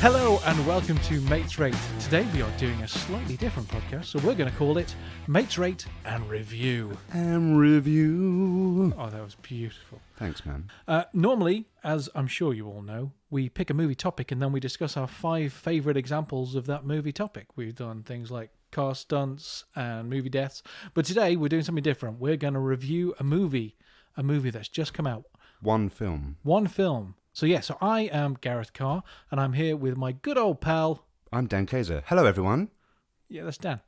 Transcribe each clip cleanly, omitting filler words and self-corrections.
Hello and welcome to Mates Rate. Today we are doing a slightly different podcast, so we're going to call it Mates Rate and Review. Oh, that was beautiful. Thanks, man. Normally, as I'm sure you all know, we pick a movie topic and then we discuss our 5 favourite examples of that movie topic. We've done things like car stunts and movie deaths, but today we're doing something different. We're going to review a movie that's just come out. One film. So I am Gareth Carr, and I'm here with my good old pal. I'm Dan Cayzer. Hello, everyone. Yeah, that's Dan.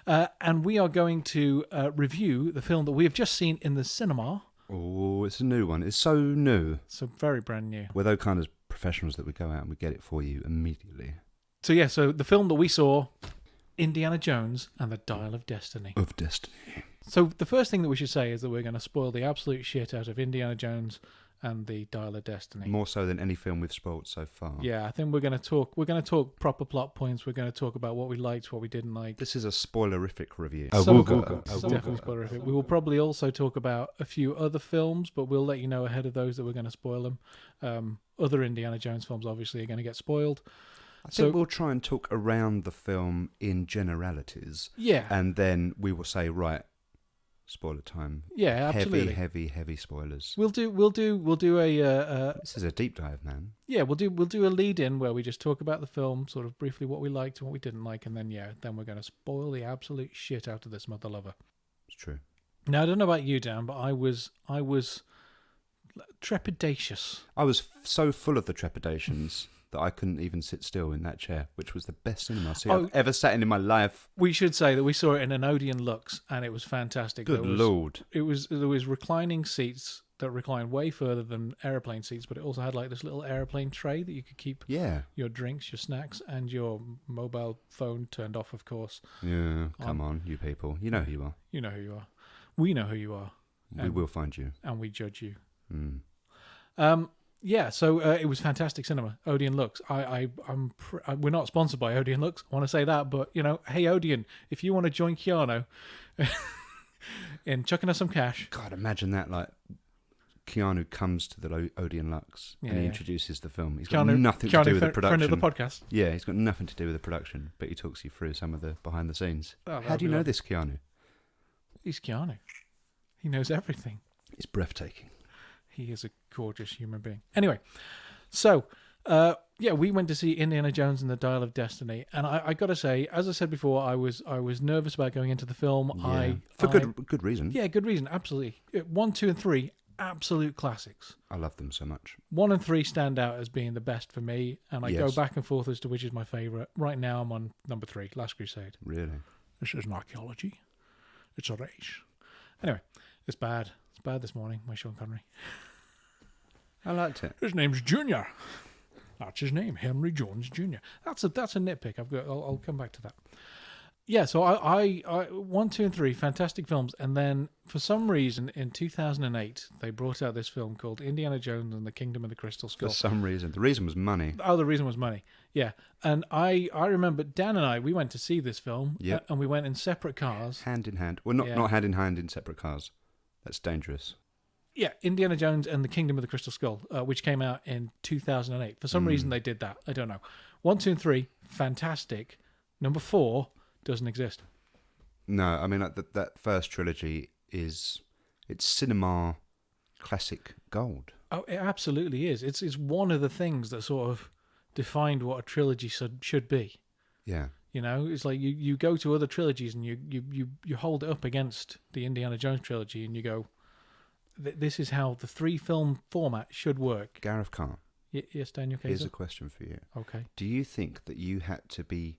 And we are going to review the film that we have just seen in the cinema. Oh, it's a new one. It's so new. So very brand new. We're those kind of professionals that we go out and we get it for you immediately. So the film that we saw, Indiana Jones and the Dial of Destiny. Of Destiny. So the first thing that we should say is that we're going to spoil the absolute shit out of Indiana Jones and the Dial of Destiny. More so than any film we've spoiled so far. Yeah, I think we're going to talk proper plot points. We're going to talk about what we liked, what we didn't like. This is a spoilerific review. It's definitely spoilerific. We will probably also talk about a few other films, but we'll let you know ahead of those that we're going to spoil them. Other Indiana Jones films obviously are going to get spoiled. I think we'll try and talk around the film in generalities. Yeah. And then we will say, right, spoiler time. Yeah, absolutely. Heavy spoilers. We'll do a. This is a deep dive, man. Yeah, we'll do a lead in where we just talk about the film, sort of briefly what we liked and what we didn't like, and then we're going to spoil the absolute shit out of this mother lover. It's true. Now I don't know about you, Dan, but I was trepidatious. I was so full of the trepidations that I couldn't even sit still in that chair, which was the best cinema seat I've ever sat in my life. We should say that we saw it in an Odeon Lux, and it was fantastic. Good Lord. There was reclining seats that reclined way further than aeroplane seats, but it also had like this little aeroplane tray that you could keep your drinks, your snacks, and your mobile phone turned off, of course. Yeah, come on, you people. You know who you are. You know who you are. We know who you are. We will find you. And we judge you. Mm. So it was fantastic cinema. Odeon Lux. We're not sponsored by Odeon Lux. I want to say that, but hey Odeon, if you want to join Keanu in chucking us some cash. God, imagine that! Like Keanu comes to the Odeon Lux and he introduces the film. He's got nothing to do with the production. Friend of the podcast. Yeah, he's got nothing to do with the production, but he talks you through some of the behind the scenes. Oh, how do you know this, Keanu? He's Keanu. He knows everything. It's breathtaking. He is a gorgeous human being. Anyway, so, we went to see Indiana Jones and the Dial of Destiny. And I got to say, as I said before, I was nervous about going into the film. Yeah. Good reason. Yeah, good reason, absolutely. 1, 2, and 3, absolute classics. I love them so much. 1 and 3 stand out as being the best for me. And I go back and forth as to which is my favourite. Right now, I'm on number 3, Last Crusade. Really? This isn't archaeology. It's a race. Anyway, it's bad. It's bad this morning, my Sean Connery. I liked it. His name's Junior. That's his name, Henry Jones Jr. That's a nitpick. I'll come back to that. Yeah, so I 1, 2, and 3, fantastic films, and then for some reason in 2008 they brought out this film called Indiana Jones and the Kingdom of the Crystal Skull. For some reason, the reason was money. Oh, the reason was money. Yeah, and I remember Dan and I we went to see this film, and we went in separate cars, hand in hand. Well, not hand in hand in separate cars. That's dangerous. Yeah, Indiana Jones and the Kingdom of the Crystal Skull, which came out in 2008. For some reason, they did that. I don't know. 1, 2, and 3, fantastic. Number 4 doesn't exist. No, I mean that first trilogy it's cinema classic gold. Oh, it absolutely is. It's one of the things that sort of defined what a trilogy should be. Yeah. It's like you go to other trilogies and you hold it up against the Indiana Jones trilogy and you go, this is how the 3-film format should work. Gareth Carr. Yes, Daniel Cayzer? Here's a question for you. Okay. Do you think that you had to be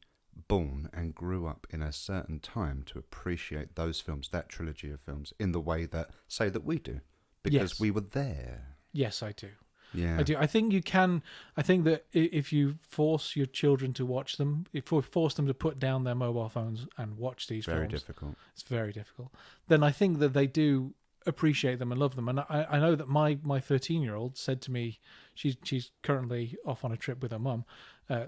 born and grew up in a certain time to appreciate those films, that trilogy of films, in the way that, say, that we do? Because we were there. Yes, I do. Yeah. I do. I think you can. I think that if you force your children to watch them, if you force them to put down their mobile phones and watch these films, it's very difficult. Then I think that they do appreciate them and love them. And I know that my 13-year-old said to me, she's currently off on a trip with her mum,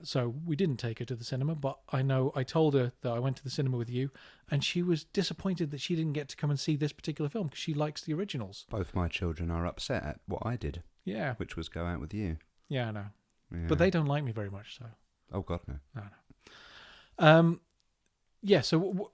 so we didn't take her to the cinema, but I told her that I went to the cinema with you, and she was disappointed that she didn't get to come and see this particular film because she likes the originals. Both my children are upset at what I did, which was go out with you. Yeah, I know. Yeah. But they don't like me very much, so Oh God, no. No. Yeah. So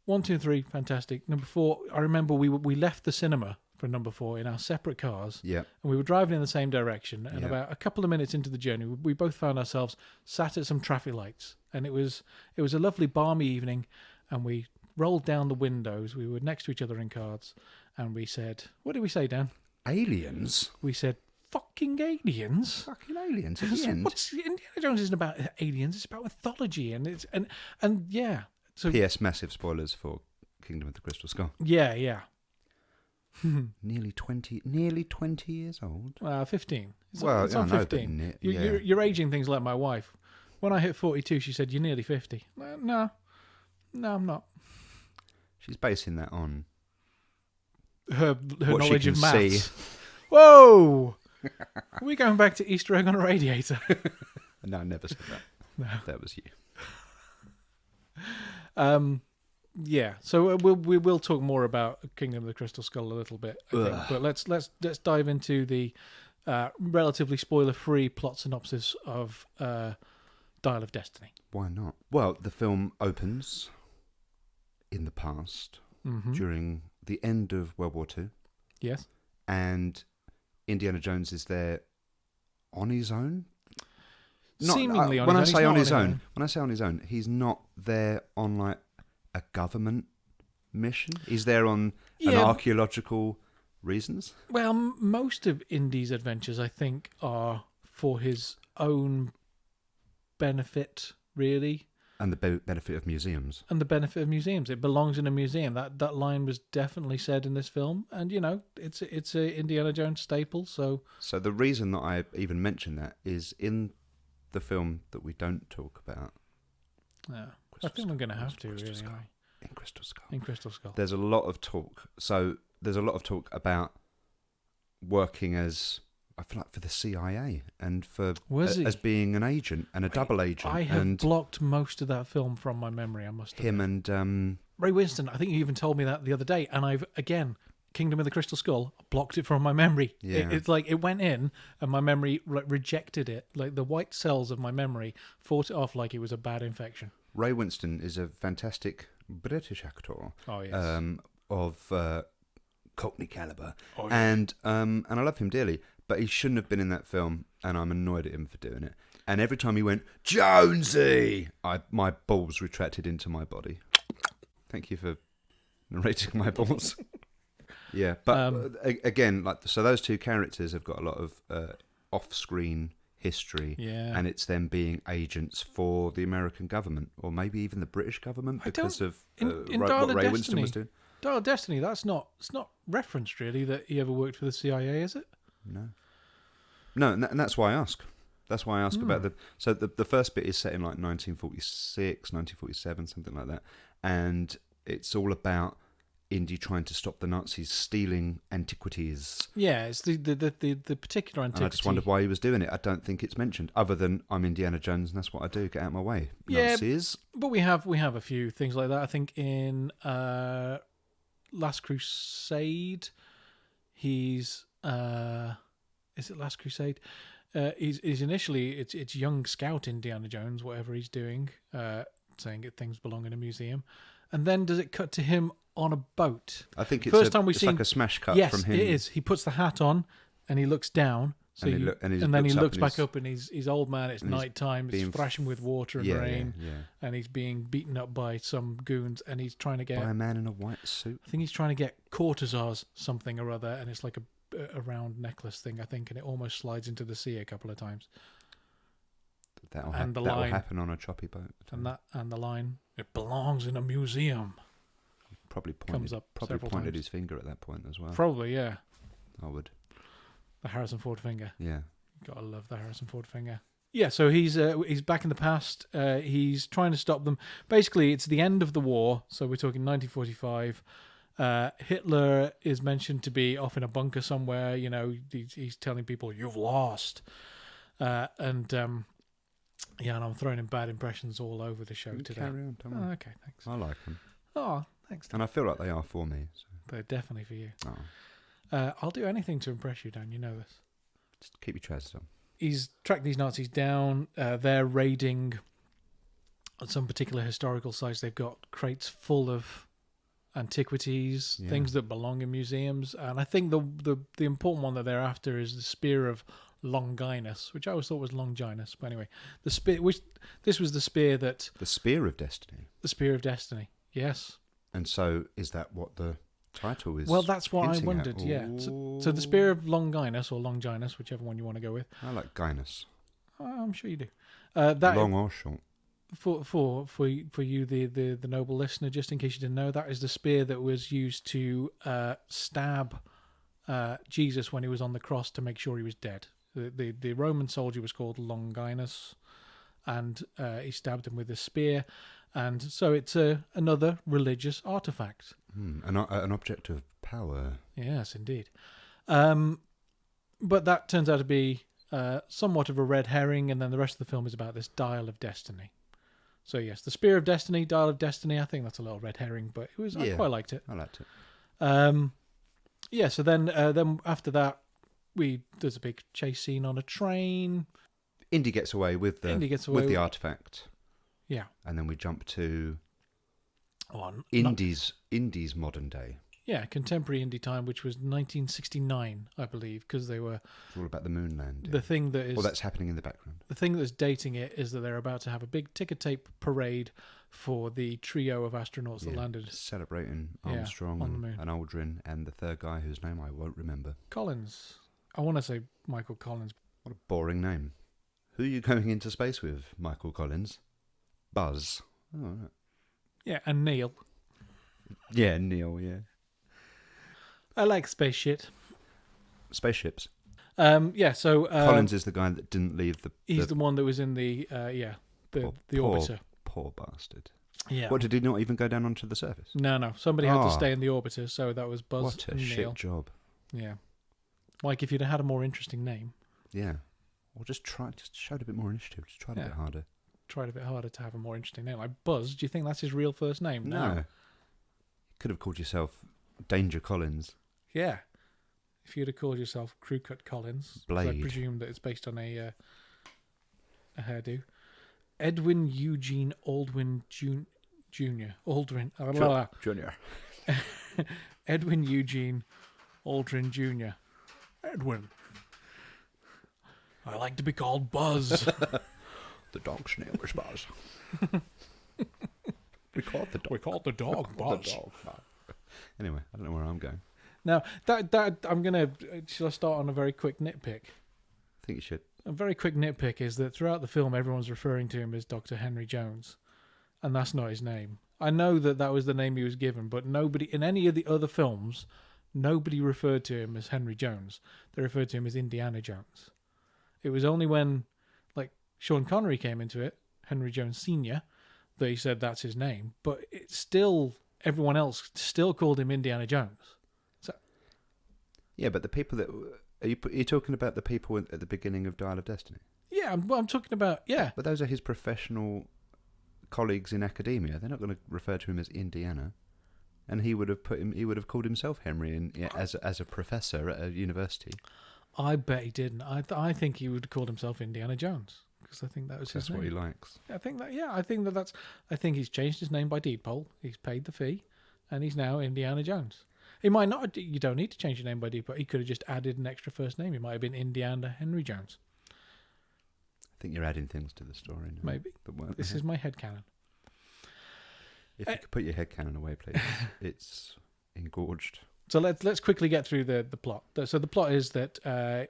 1, 2, 3, fantastic. Number 4, I remember we left the cinema for number 4 in our separate cars. Yeah. And we were driving in the same direction. And Yeah. about a couple of minutes into the journey, we both found ourselves sat at some traffic lights. And it was a lovely balmy evening. And we rolled down the windows. We were next to each other in cars. And we said, what did we say, Dan? Aliens? We said, fucking aliens. Fucking aliens at the end. Indiana Jones isn't about aliens. It's about mythology. And yeah. So, P.S. Massive spoilers for Kingdom of the Crystal Skull. Yeah. Nearly 20 years old. 15. It's on I know, 15. but You're aging things like my wife. When I hit 42, she said, "You're nearly 50." No, I'm not. She's basing that on Her what knowledge she of can maths. see. Whoa! Are we going back to Easter egg on a radiator? No, I never said that. No. That was you. Yeah. So we will talk more about Kingdom of the Crystal Skull a little bit, I think. But let's dive into the relatively spoiler-free plot synopsis of Dial of Destiny. Why not? Well, the film opens in the past during the end of World War II. Yes. And Indiana Jones is there on his own. Seemingly on when his own. I say on his own, when I say on his own, he's not there on like a government mission. He's there on an archaeological reasons. Well, most of Indy's adventures, I think, are for his own benefit, really. And the benefit of museums. It belongs in a museum. That line was definitely said in this film, and it's a Indiana Jones staple. So the reason that I even mention that is in the film that we don't talk about. Yeah, I think we're going to have to really. In Crystal Skull. In Crystal Skull. There's a lot of talk. So there's a lot of talk about working as, I feel like, for the CIA and as being an agent and a double agent. I have blocked most of that film from my memory, I must admit. Him and Ray Winston, I think you even told me that the other day, and I've, again, Kingdom of the Crystal Skull, blocked it from my memory. Yeah. It's like it went in and my memory rejected it. Like the white cells of my memory fought it off like it was a bad infection. Ray Winston is a fantastic British actor. Oh, yes. Of Cockney caliber. Oh, yes. And I love him dearly, but he shouldn't have been in that film, and I'm annoyed at him for doing it. And every time he went, Jonesy, my balls retracted into my body. Thank you for narrating my balls. Yeah, but again, so those two characters have got a lot of off-screen history, and it's them being agents for the American government, or maybe even the British government, because of what Ray Winston was doing. Dial of Destiny, it's not referenced really that he ever worked for the CIA, is it? No, and that's why I ask. That's why I ask about the first bit is set in like 1946, 1947, something like that, and it's all about Indy trying to stop the Nazis stealing antiquities. Yeah, it's the particular antiquity. And I just wondered why he was doing it. I don't think it's mentioned, other than I'm Indiana Jones and that's what I do. Get out of my way, Nazis. But we have a few things like that. I think in Last Crusade, he's is it Last Crusade? He's initially it's young scout Indiana Jones, whatever he's doing, saying that things belong in a museum, and then does it cut to him on a boat? I think it's like a smash cut from him. Yes, it is. He puts the hat on and he looks down. So and then he looks back up and he's old man. It's night time. It's thrashing with water and rain, and he's being beaten up by some goons. And he's trying to get by a man in a white suit. I think he's trying to get Cortazar's something or other, and it's like a round necklace thing, I think, and it almost slides into the sea a couple of times. That'll happen on a choppy boat. And the line, "It belongs in a museum." Probably pointed times. his finger at that point as well. Probably, yeah. I would. The Harrison Ford finger. Yeah. Gotta love the Harrison Ford finger. Yeah, so he's back in the past. He's trying to stop them. Basically, it's the end of the war. So we're talking 1945. Hitler is mentioned to be off in a bunker somewhere. He's telling people, "You've lost." And I'm throwing in bad impressions all over the show today. Carry on, Tom. Oh, okay, thanks. I like them. Oh, thanks, Tom. And I feel like they are for me. So. They're definitely for you. Oh. I'll do anything to impress you, Dan. You know this. Just keep your trousers on. he's tracked these Nazis down. They're raiding some particular historical sites. They've got crates full of antiquities, things that belong in museums. And I think the important one that they're after is the Spear of Longinus, which I always thought was Longinus. But anyway, the spear, this was the spear that... The Spear of Destiny. The Spear of Destiny, yes. And so is that what the title is? Well, that's what I wondered, at? yeah. So the Spear of Longinus, or Longinus, whichever one you want to go with. I like Gynus. I'm sure you do. Long or short. For you, the noble listener, just in case you didn't know, that is the spear that was used to stab Jesus when he was on the cross to make sure he was dead. The Roman soldier was called Longinus, and he stabbed him with a spear, and so it's another religious artifact. An object of power. Yes, indeed. But that turns out to be somewhat of a red herring, and then the rest of the film is about this Dial of Destiny. So yes, the Spear of Destiny, Dial of Destiny. I think that's a little red herring, but it was. I quite liked it. I liked it. So then after that, there's a big chase scene on a train. Indy gets away with the artifact. Yeah, and then we jump to Indy's modern day. Yeah, contemporary Indy time, which was 1969, I believe, because they were... It's all about the moon landing. The thing that is... Well, that's happening in the background. The thing that's dating it is that they're about to have a big ticker tape parade for the trio of astronauts that landed. Celebrating Armstrong on the moon. And Aldrin and the third guy whose name I won't remember. Collins. I want to say Michael Collins. What a boring name. Who are you going into space with, Michael Collins? Buzz. Oh, right. Yeah, and Neil. Yeah, Neil, yeah. I like space shit. Spaceships. So... Collins is the guy that didn't leave the... He's the one that was in the orbiter. Poor bastard. Yeah. What, did he not even go down onto the surface? No. Somebody had to stay in the orbiter, so that was Buzz What a and shit Neil. job. Yeah. Mike, if you'd had a more interesting name... Yeah. Or just showed a bit more initiative. Just tried a bit harder. Tried a bit harder to have a more interesting name. Like Buzz, do you think that's his real first name? No. You could have called yourself Danger Collins. Yeah. If you'd have called yourself Crew Cut Collins. Blade. I presume that it's based on a hairdo. Edwin Eugene Aldwin Jr. Aldrin. Junior. Edwin Eugene Aldrin Jr. Edwin. I like to be called Buzz. The dog's name was Buzz. We called the dog Buzz. Anyway, I don't know where I'm going. Now, that I'm gonna. Shall I start on a very quick nitpick? I think you should. A very quick nitpick is that throughout the film, everyone's referring to him as Dr. Henry Jones, and that's not his name. I know that was the name he was given, but nobody in any of the other films, nobody referred to him as Henry Jones. They referred to him as Indiana Jones. It was only when, like, Sean Connery came into it, Henry Jones Sr., that he said that's his name. But it's still, everyone else still called him Indiana Jones. So, yeah, but the people that... Are you talking about the people at the beginning of Dial of Destiny? Yeah, I'm talking about, yeah. But those are his professional colleagues in academia. They're not going to refer to him as Indiana. And he would have called himself Henry as a professor at a university. I bet he didn't. I think he would have called himself Indiana Jones because I think that was his name. That's what he likes. I think that. Yeah, I think he's changed his name by deed poll. He's paid the fee, and he's now Indiana Jones. He might not. You don't need to change your name by deed poll. He could have just added an extra first name. He might have been Indiana Henry Jones. I think you're adding things to the story now. Maybe. This is my headcanon. If you could put your headcanon away, please. It's engorged. So let's quickly get through the plot. So the plot is that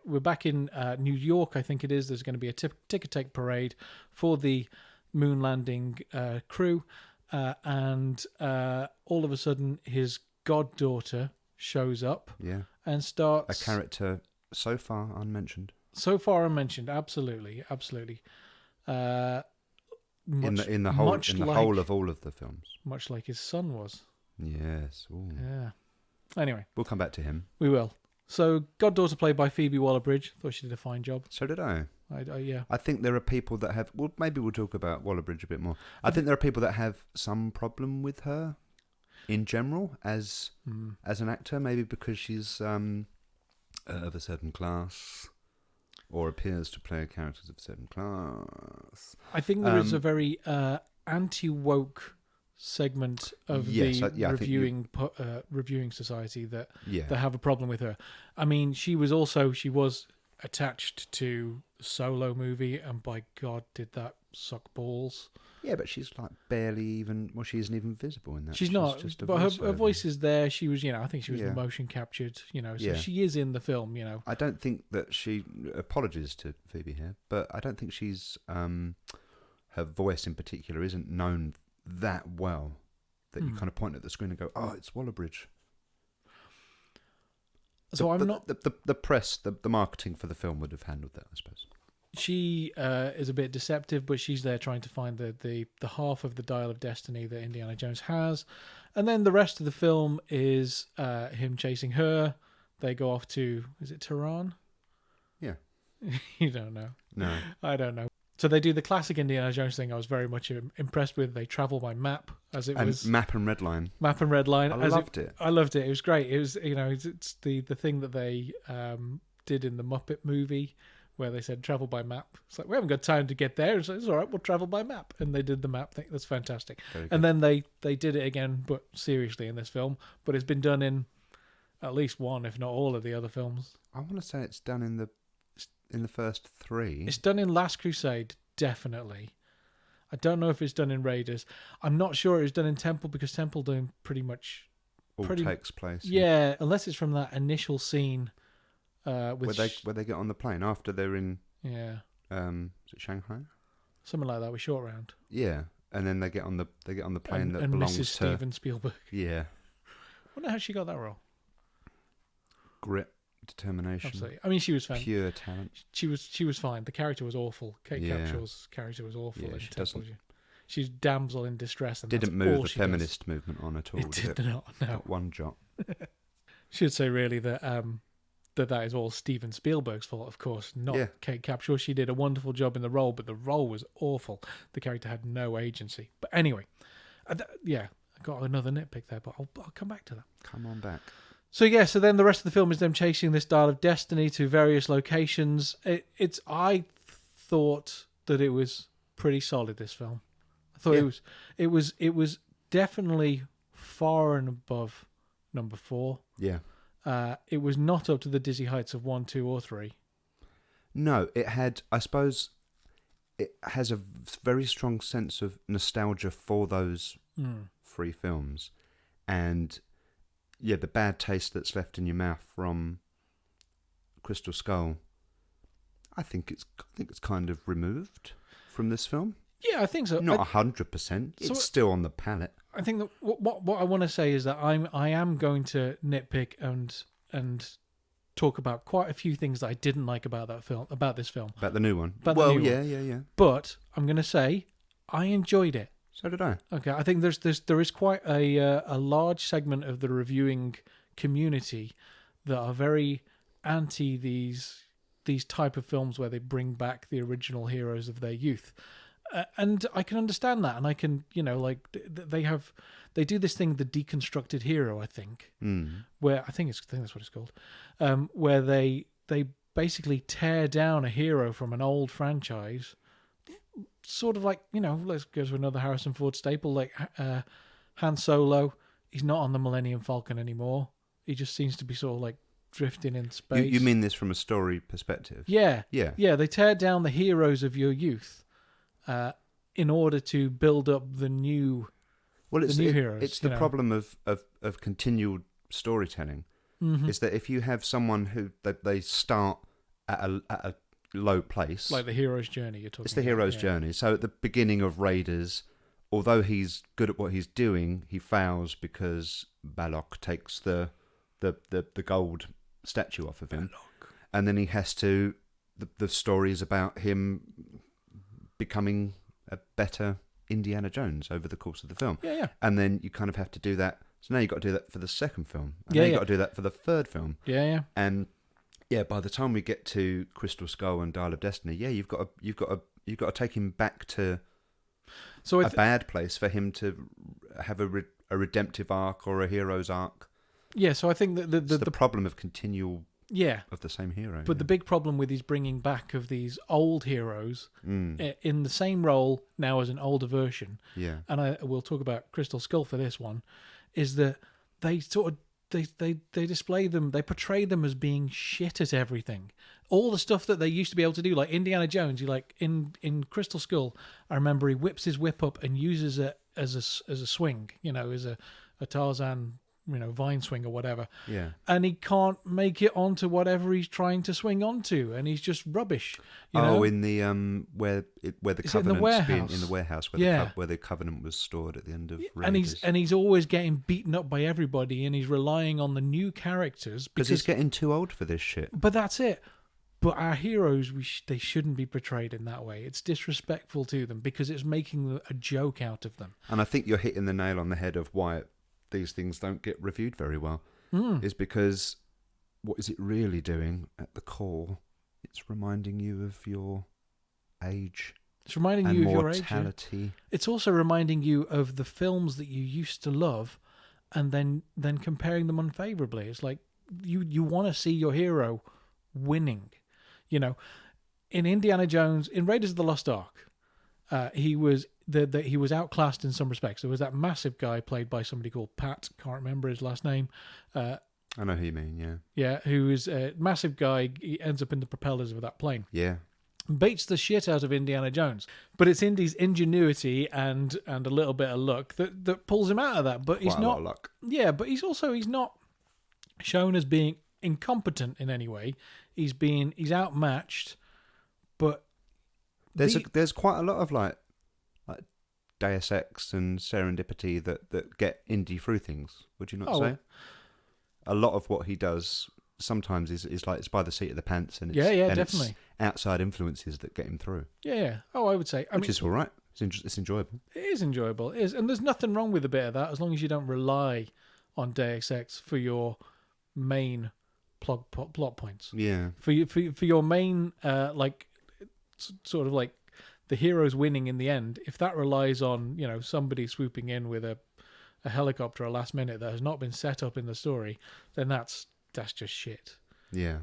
we're back in New York, I think it is. There's going to be a ticker tape parade for the moon landing crew. And all of a sudden, his goddaughter shows up. Yeah. And starts... A character so far unmentioned. So far unmentioned, absolutely. In the whole of all of the films. Much like his son was. Yes. Ooh. Yeah. Anyway. We'll come back to him. We will. So, goddaughter played by Phoebe Waller-Bridge. Thought she did a fine job. So did I. Yeah. I think there are people that have... Well, maybe we'll talk about Waller-Bridge a bit more. I think there are people that have some problem with her in general as an actor. Maybe because she's of a certain class or appears to play characters of a certain class. I think there is a very anti-woke segment of reviewing society that have a problem with her. I mean, she was attached to the Solo movie, and by God, did that suck balls. Yeah, but she's like barely even. Well, she isn't even visible in that. She's not. Just but her voice is there. She was, I think she was motion captured. So she is in the film. I don't think that she. Apologies to Phoebe here, but I don't think she's. Her voice in particular isn't known that well that you kind of point at the screen and go, "Oh, it's Waller-Bridge." So I'm not the press, the marketing for the film would have handled that, I suppose. She is a bit deceptive, but she's there trying to find the half of the Dial of Destiny that Indiana Jones has. And then the rest of the film is him chasing her. They go off to, is it Tehran? Yeah. You don't know. No. I don't know. So they do the classic Indiana Jones thing I was very much impressed with. They travel by map, as it was. Map and red line. Map and red line. I loved it. I loved it. It was great. It was, it's the thing that they did in the Muppet movie, where they said travel by map. It's like, we haven't got time to get there. It's all right, we'll travel by map. And they did the map thing. That's fantastic. And then they did it again, but seriously in this film. But it's been done in at least one, if not all, of the other films. I want to say it's done in the first three. It's done in Last Crusade, definitely. I don't know if it's done in Raiders. I'm not sure it was done in Temple, because Temple doing pretty much... takes place. Yeah, unless it's from that initial scene... where they get on the plane after they're in is it Shanghai? Something like that with Short Round. Yeah, and then they get on the plane that and belongs Mrs. to Steven Spielberg. Yeah. I wonder how she got that role. Grit, determination. Absolutely. I mean, she was fine. Pure talent. She was fine. The character was awful. Kate Capshaw's character was awful. Yeah, she doesn't. She's damsel in distress. And didn't move the feminist movement on at all. It did not. No. Not one jot. Should say really that that is all Steven Spielberg's fault, of course, not Kate Capshaw. She did a wonderful job in the role, but the role was awful. The character had no agency. But anyway, I got another nitpick there, but I'll come back to that. Come on back. So then the rest of the film is them chasing this Dial of Destiny to various locations. I thought that it was pretty solid, this film. I thought it was definitely far and above number 4. Yeah. It was not up to the dizzy heights of 1, 2, or 3. No, it had, I suppose, it has a very strong sense of nostalgia for those 3 films. And, yeah, the bad taste that's left in your mouth from Crystal Skull, I think it's kind of removed from this film. Yeah, I think so. Not 100%. It's still on the palate. I think that what I want to say is that I am going to nitpick and talk about quite a few things that I didn't like about this film. About the new one. Yeah. But I'm going to say I enjoyed it. So did I. Okay, I think there is quite a large segment of the reviewing community that are very anti these type of films where they bring back the original heroes of their youth. And I can understand that, and I can, they do this thing, the deconstructed hero, I think, where I think that's what it's called, where they basically tear down a hero from an old franchise, sort of like, let's go to another Harrison Ford staple, like Han Solo. He's not on the Millennium Falcon anymore. He just seems to be sort of like drifting in space. You mean this from a story perspective? Yeah. They tear down the heroes of your youth. In order to build up the new, heroes. It's the problem of continual storytelling. Mm-hmm. Is that if you have someone who they start at a low place, like the hero's journey you're talking about. It's the hero's journey. So at the beginning of Raiders, although he's good at what he's doing, he fails because Balok takes the gold statue off of him. Balok. And then he has to. The story is about him becoming a better Indiana Jones over the course of the film. Yeah. And then you kind of have to do that. So now you've got to do that for the second film. And now you've got to do that for the third film. Yeah. And by the time we get to Crystal Skull and Dial of Destiny, you've got to take him back to a bad place for him to have a redemptive arc or a hero's arc. Yeah, so I think that the problem of continual Yeah. Of the same hero. But the big problem with his bringing back of these old heroes in the same role now as an older version, and I will talk about Crystal Skull for this one, is that they sort of they display them, they portray them as being shit at everything. All the stuff that they used to be able to do, like Indiana Jones, you like in Crystal Skull, I remember he whips his whip up and uses it as a swing, as a Tarzan, vine swing or whatever. Yeah. And he can't make it onto whatever he's trying to swing onto, and he's just rubbish. In the where the Is it Covenant's in the warehouse? in the warehouse where the Covenant was stored at the end of Raiders. And he's always getting beaten up by everybody, and he's relying on the new characters because he's getting too old for this shit. But that's it. But our heroes, they shouldn't be portrayed in that way. It's disrespectful to them because it's making a joke out of them. And I think you're hitting the nail on the head of why these things don't get reviewed very well. Is because what is it really doing at the core? It's reminding you of your age. It's reminding you of your age. Mortality. Yeah. It's also reminding you of the films that you used to love, and then comparing them unfavorably. It's like you want to see your hero winning. In Indiana Jones, in Raiders of the Lost Ark, he was he was outclassed in some respects. There was that massive guy played by somebody called Pat, can't remember his last name. I know who you mean, yeah. Yeah, who is a massive guy. He ends up in the propellers of that plane. Yeah. Beats the shit out of Indiana Jones. But it's Indy's ingenuity and a little bit of luck that pulls him out of that. But he's not. A lot of luck. Yeah, but he's not shown as being incompetent in any way. He's outmatched, but there's quite a lot of like Deus Ex and serendipity that get Indy through things. Would you not say? A lot of what he does sometimes is like it's by the seat of the pants, and it's, definitely it's outside influences that get him through. Yeah. Oh, I would say, which is all right. It's enjoyable. It is enjoyable. It is, and there's nothing wrong with a bit of that as long as you don't rely on Deus Ex for your main plot points. Yeah. For your main sort of like the heroes winning in the end. If that relies on somebody swooping in with a helicopter at last minute that has not been set up in the story, then that's just shit. Yeah.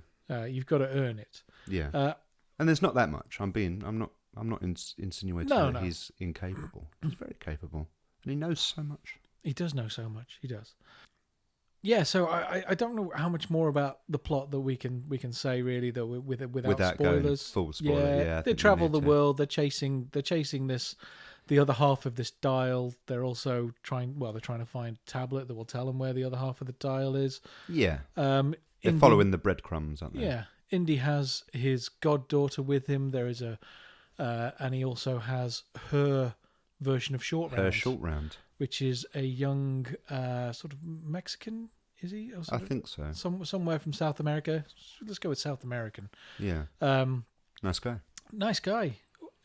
You've got to earn it. Yeah. And there's not that much. I'm not insinuating that he's incapable. He's very capable, and he knows so much. He does know so much. He does. Yeah, so I don't know how much more about the plot that we can say really though without spoilers. Going full spoiler, yeah. They travel the world. They're chasing the other half of this dial. They're also trying to find a tablet that will tell them where the other half of the dial is. Yeah. They're following the breadcrumbs, aren't they? Yeah. Indy has his goddaughter with him. There is and he also has her version of Short Round. Her Short Round. Which is a young sort of Mexican, is he? I think so. Somewhere from South America. Let's go with South American. Yeah. Nice guy. Nice guy.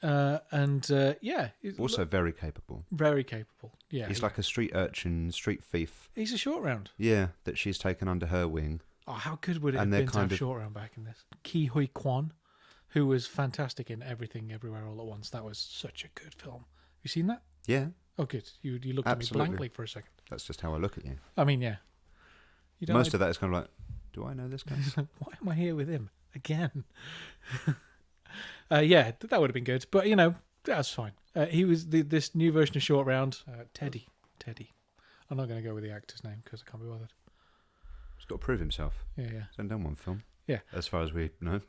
Also very capable. Very capable, yeah. He's like a street urchin, street thief. He's a Short Round. Yeah, that she's taken under her wing. Oh, how good would it have been to have Short Round back in this? Ki Hui Kwan, who was fantastic in Everything Everywhere All at Once. That was such a good film. Have you seen that? Yeah. Oh, good. You looked Absolutely. at me blankly for a second. That's just how I look at you. I mean, yeah. Most of that is kind of like, do I know this guy? Why am I here with him again? Yeah, that would have been good. But, that's fine. He was this new version of Short Round. Teddy. I'm not going to go with the actor's name because I can't be bothered. He's got to prove himself. Yeah. He's only done one film. Yeah. As far as we know.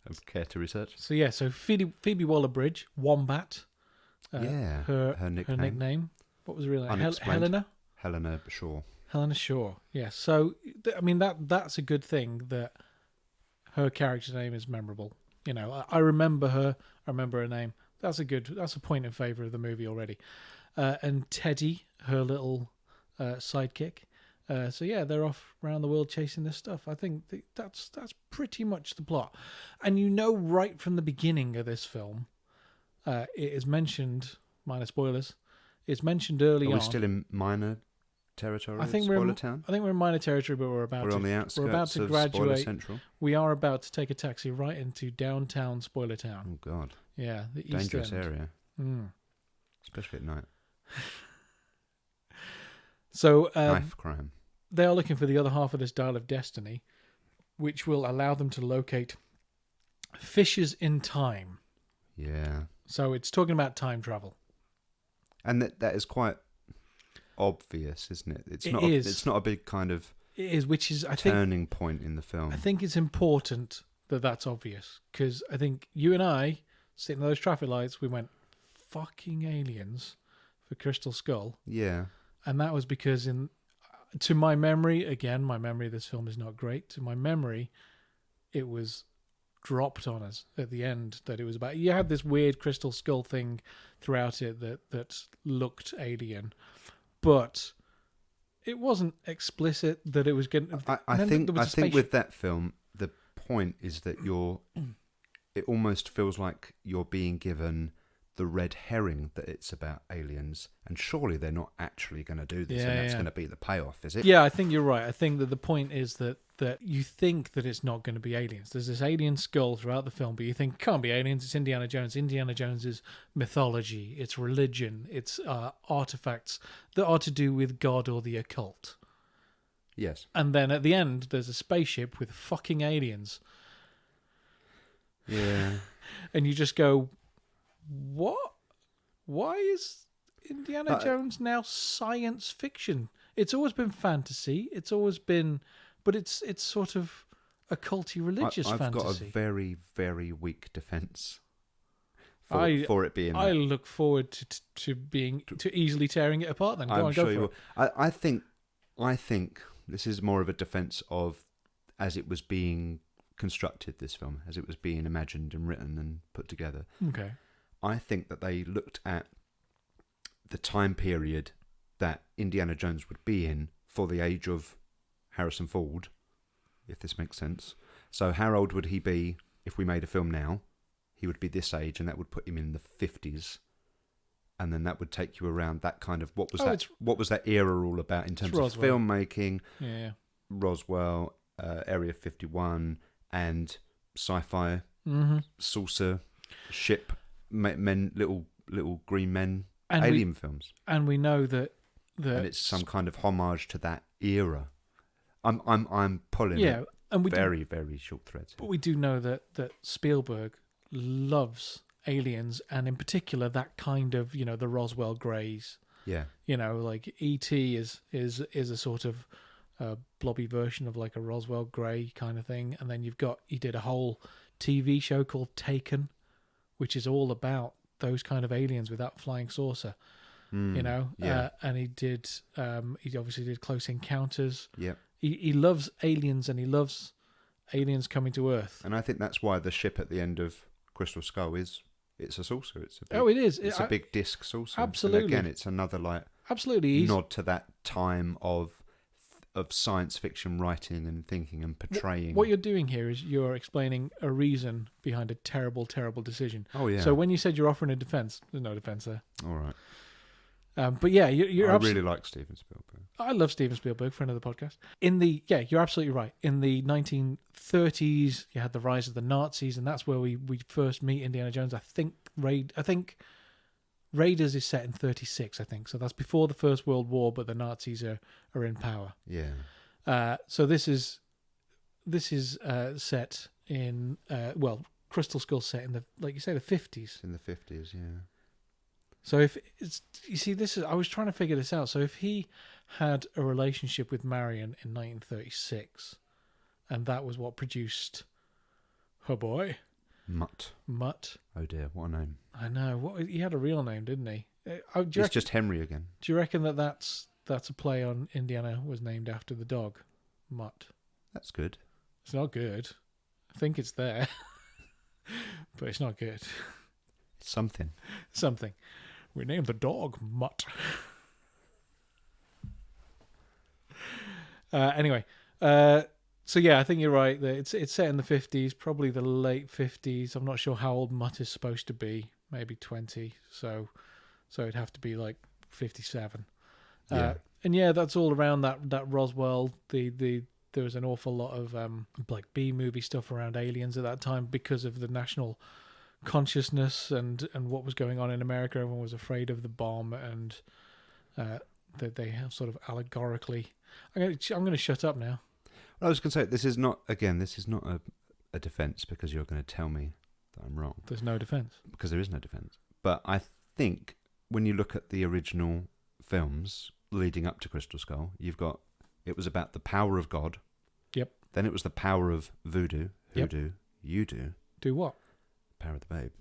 Have care to research. So Phoebe Waller-Bridge, Wombat. Her nickname. What was her real name? Helena Shaw. Helena Shaw. Yeah. So I mean that's a good thing that her character name is memorable. I remember her. I remember her name. That's a point in favour of the movie already. And Teddy, her little sidekick. So yeah, they're off around the world chasing this stuff. I think that's pretty much the plot. And right from the beginning of this film, it is mentioned, minor spoilers, it's mentioned early on. Are we still in minor territory? I think we're in minor territory, but we're on the outskirts we're about to of graduate. Spoiler Central. We are about to take a taxi right into downtown Spoiler Town. Oh God. Yeah, the dangerous East End. area. Mm. Especially at night. So knife crime. They are looking for the other half of this Dial of Destiny, which will allow them to locate fissures in time. Yeah. So it's talking about time travel. And that is quite obvious, isn't it? It's not a big kind of it is, which is, I think, turning point in the film. I think it's important that that's obvious, because I think you and I, sitting at those traffic lights, we went, fucking aliens for Crystal Skull. Yeah. And that was because to my memory, again, my memory of this film is not great. To my memory, it was dropped on us at the end that it was about. You had this weird Crystal Skull thing throughout it that looked alien, but it wasn't explicit that it was going. I think with that film, the point is that it almost feels like you're being given the red herring that it's about aliens, and surely they're not actually going to do this, and that's going to be the payoff, is it? Yeah, I think you're right. I think that the point is that you think that it's not going to be aliens. There's this alien skull throughout the film, but you think it can't be aliens. It's Indiana Jones. Indiana Jones is mythology. It's religion. It's artifacts that are to do with God or the occult. Yes. And then at the end, there's a spaceship with fucking aliens. Yeah. And you just go, what? Why is Indiana Jones now science fiction? It's always been fantasy. It's always been, but it's sort of occulty religious fantasy. I've got a very, very weak defence for it being. I look forward to easily tearing it apart. Then I'm sure you will. I think this is more of a defence of as it was being constructed. This film, as it was being imagined and written and put together. Okay. I think that they looked at the time period that Indiana Jones would be in for the age of Harrison Ford, if this makes sense. So how old would he be if we made a film now? He would be this age, and that would put him in the 50s. And then that would take you around that kind of... What was that era all about in terms of filmmaking? Yeah. Roswell, Area 51, and sci-fi, saucer, ship... men, little green men, and alien films, and we know that and it's some kind of homage to that era. I'm pulling and very very short threads. But we do know that Spielberg loves aliens, and in particular that kind of the Roswell Greys. Yeah, like E.T. is a sort of blobby version of like a Roswell Grey kind of thing, and then he did a whole TV show called Taken, which is all about those kind of aliens with that flying saucer, and he obviously did Close Encounters. Yeah, he loves aliens, and he loves aliens coming to Earth. And I think that's why the ship at the end of Crystal Skull it's a saucer. It's a big disc saucer. Absolutely. And again, it's another absolutely nod to that time of science fiction writing and thinking and portraying. What you're doing here is you're explaining a reason behind a terrible, terrible decision. Oh, yeah. So when you said you're offering a defence, there's no defence there. All right. But yeah, you're I really like Steven Spielberg. I love Steven Spielberg for another podcast. You're absolutely right. In the 1930s, you had the rise of the Nazis, and that's where we first meet Indiana Jones. I think Raiders is set in 1936, I think. So that's before the First World War, but the Nazis are in power. Yeah. So this is set in Crystal Skull set in the, like you say, the 50s. In the 50s, yeah. So if it's, you see, I was trying to figure this out. So if he had a relationship with Marion in 1936, and that was what produced her boy. Mutt. Oh dear, what a name. I know. He had a real name, didn't he? It's just Henry again. Do you reckon that's a play on Indiana was named after the dog, Mutt? That's good. It's not good. I think it's there, but it's not good. It's something. We named the dog Mutt. Anyway, so yeah, I think you're right. That it's set in the 50s, probably the late 50s. I'm not sure how old Mutt is supposed to be. Maybe 20. So it'd have to be like 57. Yeah. And yeah, that's all around that Roswell. There was an awful lot of like B-movie stuff around aliens at that time because of the national consciousness and what was going on in America. Everyone was afraid of the bomb, and that they have sort of allegorically. I'm going to shut up now. I was going to say, this is not a defence because you're going to tell me that I'm wrong. There's no defence. Because there is no defence. But I think when you look at the original films leading up to Crystal Skull, it was about the power of God. Yep. Then it was the power of voodoo. Yep. You do. Do what? Power of the Babe.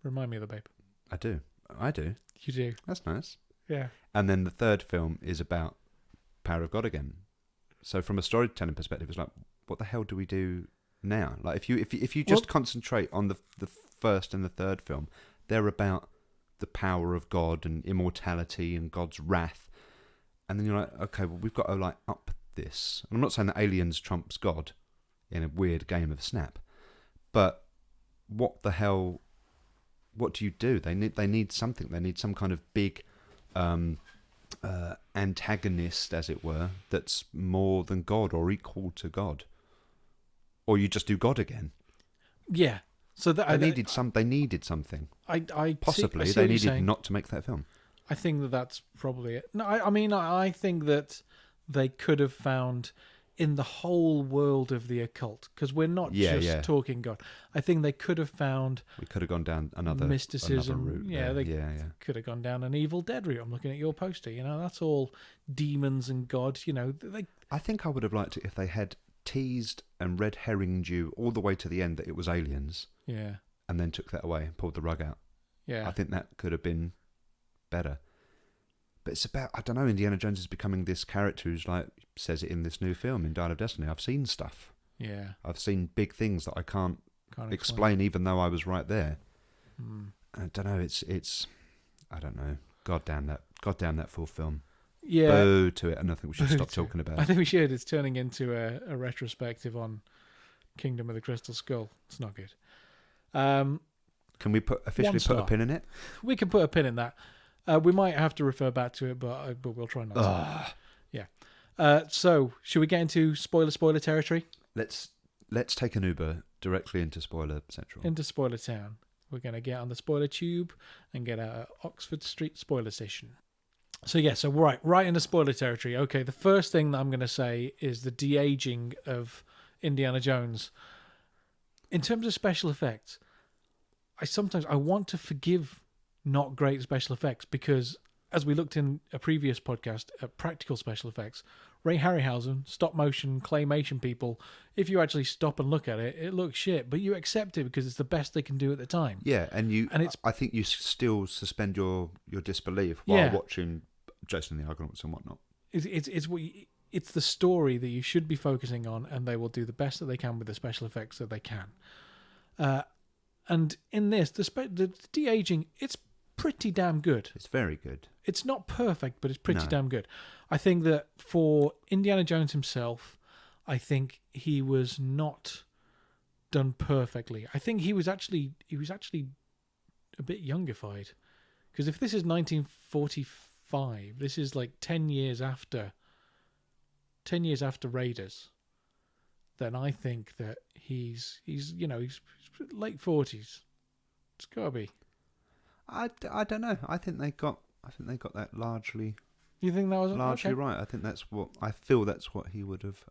Remind me of the Babe. I do. You do. That's nice. Yeah. And then the third film is about power of God again. So from a storytelling perspective, it's like, what the hell do we do now? Like if you just concentrate on the first and the third film, they're about the power of God and immortality and God's wrath. And then you're like, okay, well, we've got to like up this. And I'm not saying that Aliens trumps God in a weird game of Snap, but what the hell? What do you do? They need something. They need some kind of big antagonist, as it were, that's more than God or equal to God. Or you just do God again. Yeah. So that they needed something. I possibly see they needed saying. not to make that film. I think that's probably it. No, I think that they could have found in the whole world of the occult, because we're not just talking God. I think they could have found. We could have gone down another mysticism. route. They could have gone down an Evil Dead route. I'm looking at your poster. That's all demons and God. I think I would have liked it if they had teased and red herringed you all the way to the end that it was aliens. Yeah. And then took that away and pulled the rug out. Yeah. I think that could have been better. But it's about, I don't know, Indiana Jones is becoming this character who's like, says it in this new film, in Dial of Destiny, I've seen stuff. Yeah. I've seen big things that I can't explain even though I was right there. I don't know, it's I don't know. God damn that full film. Yeah. Boo to it, and I think we should stop talking about it. I think we should. It's turning into a retrospective on Kingdom of the Crystal Skull. It's not good. Can we officially put a pin in it? We can put a pin in that. We might have to refer back to it, but we'll try not to. Yeah. So, should we get into spoiler territory? Let's take an Uber directly into Spoiler Central. Into Spoiler Town. We're going to get on the spoiler tube and get our Oxford Street spoiler station. So right into spoiler territory. Okay, the first thing that I'm going to say is the de-aging of Indiana Jones. In terms of special effects, I want to forgive not great special effects, because as we looked in a previous podcast at practical special effects, Ray Harryhausen, stop motion claymation people, if you actually stop and look at it, it looks shit, but you accept it because it's the best they can do at the time. Yeah, I think you still suspend your disbelief while watching Jason the Argonauts and whatnot. It's the story that you should be focusing on, and they will do the best that they can with the special effects that they can. And in this, the de-aging, it's pretty damn good. It's very good. It's not perfect, but it's pretty damn good. I think that for Indiana Jones himself, I think he was not done perfectly. I think he was actually a bit youngified, because if this is 1945, this is like 10 years after Raiders, then I think that he's late 40s. It's gotta be. I don't know. I think they got that largely. You think that was largely okay? right? I think that's what he would have.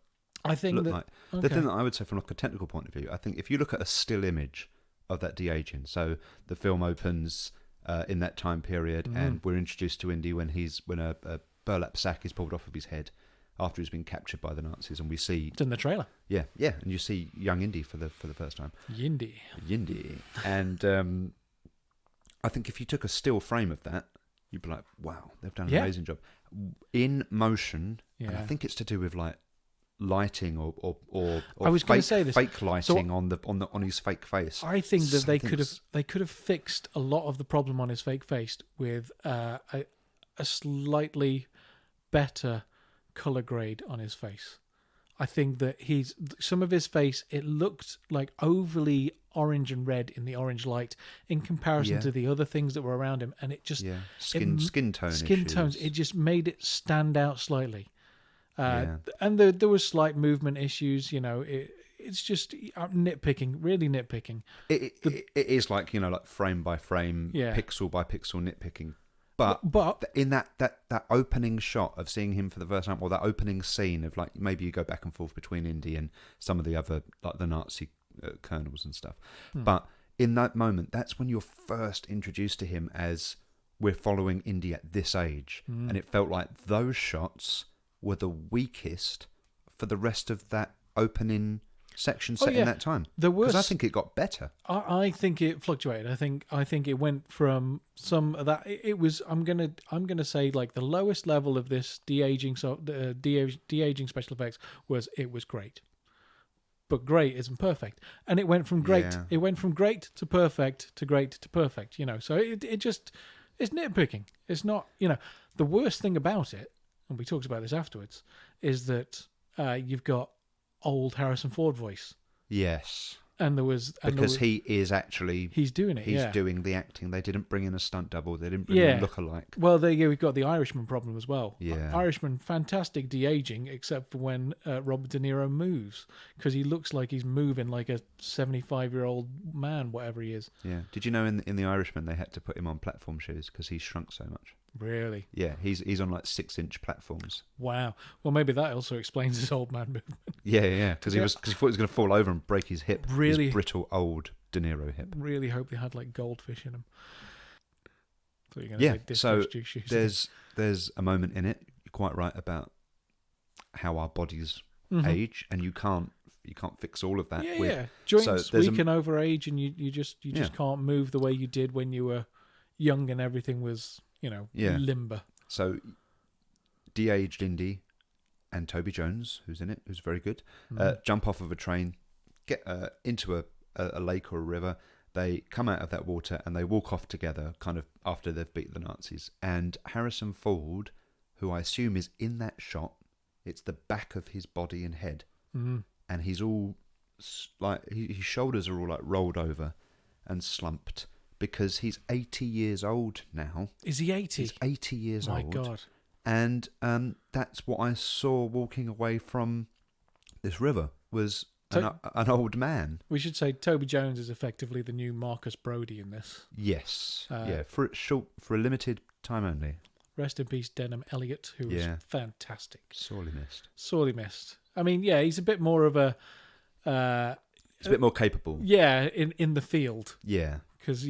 I think looked that, like. Okay. The thing that I would say from like a technical point of view, I think if you look at a still image of that de-aging, so the film opens in that time period, and we're introduced to Indy when a burlap sack is pulled off of his head after he's been captured by the Nazis, and we see it's in the trailer. Yeah, and you see young Indy for the first time. Yindy, and I think if you took a still frame of that, you'd be like, "Wow, they've done an amazing job in motion." Yeah. And I think it's to do with like lighting or I was going to say this. Fake lighting on his fake face. I think that they could have fixed a lot of the problem on his fake face with a slightly better color grade on his face. I think that some of his face, it looked like overly orange and red in the orange light in comparison to the other things that were around him, and it just skin tones. It just made it stand out slightly. And there was slight movement issues. It's just nitpicking, really nitpicking. It is like like frame by frame, pixel by pixel nitpicking. But in that opening shot of seeing him for the first time, or that opening scene of like maybe you go back and forth between Indy and some of the other like the Nazi colonels and stuff. But in that moment, that's when you're first introduced to him as we're following Indy at this age, and it felt like those shots were the weakest for the rest of that opening section set in that time. Because I think it got better. I think it fluctuated. I think it went from some of that. It was. I'm gonna say like the lowest level of this de-aging. So the de-aging special effects was great, but great isn't perfect. And it went from great. Yeah. It went from great to perfect to great to perfect. You know. So it just it's nitpicking. It's not. You know. The worst thing about it, and we talked about this afterwards, is that you've got old Harrison Ford voice. Yes. And there was... he is actually... He's doing it, He's doing the acting. They didn't bring in a stunt double. They didn't bring in a look-alike. Well, there you go. We've got the Irishman problem as well. Yeah. Irishman, fantastic de-aging, except for when Robert De Niro moves. Because he looks like he's moving like a 75-year-old man, whatever he is. Yeah. Did you know in the Irishman they had to put him on platform shoes because he's shrunk so much? Really? Yeah, he's on like 6-inch platforms. Wow. Well, maybe that also explains his old man movement. Yeah. Because he thought he was going to fall over and break his hip. Really, his brittle old De Niro hip. Really hope they had like goldfish in them. So there's a moment in it. You're quite right about how our bodies age, and you can't fix all of that. Yeah. Joints weaken over age, and you just can't move the way you did when you were young, and everything was limber. So de-aged Indy and Toby Jones, who's in it, who's very good, jump off of a train, get into a lake or a river. They come out of that water and they walk off together, kind of after they've beat the Nazis. And Harrison Ford, who I assume is in that shot, it's the back of his body and head, and he's all like his shoulders are all like rolled over and slumped because he's 80 years old now. Is he 80? He's 80 years old. My God! And that's what I saw walking away from this river was an old man. We should say Toby Jones is effectively the new Marcus Brody in this. Yes. For a limited time only. Rest in peace, Denham Elliott, who was fantastic. Sorely missed. I mean, he's a bit more of a... he's a bit more capable. Yeah, in the field. Yeah. Because,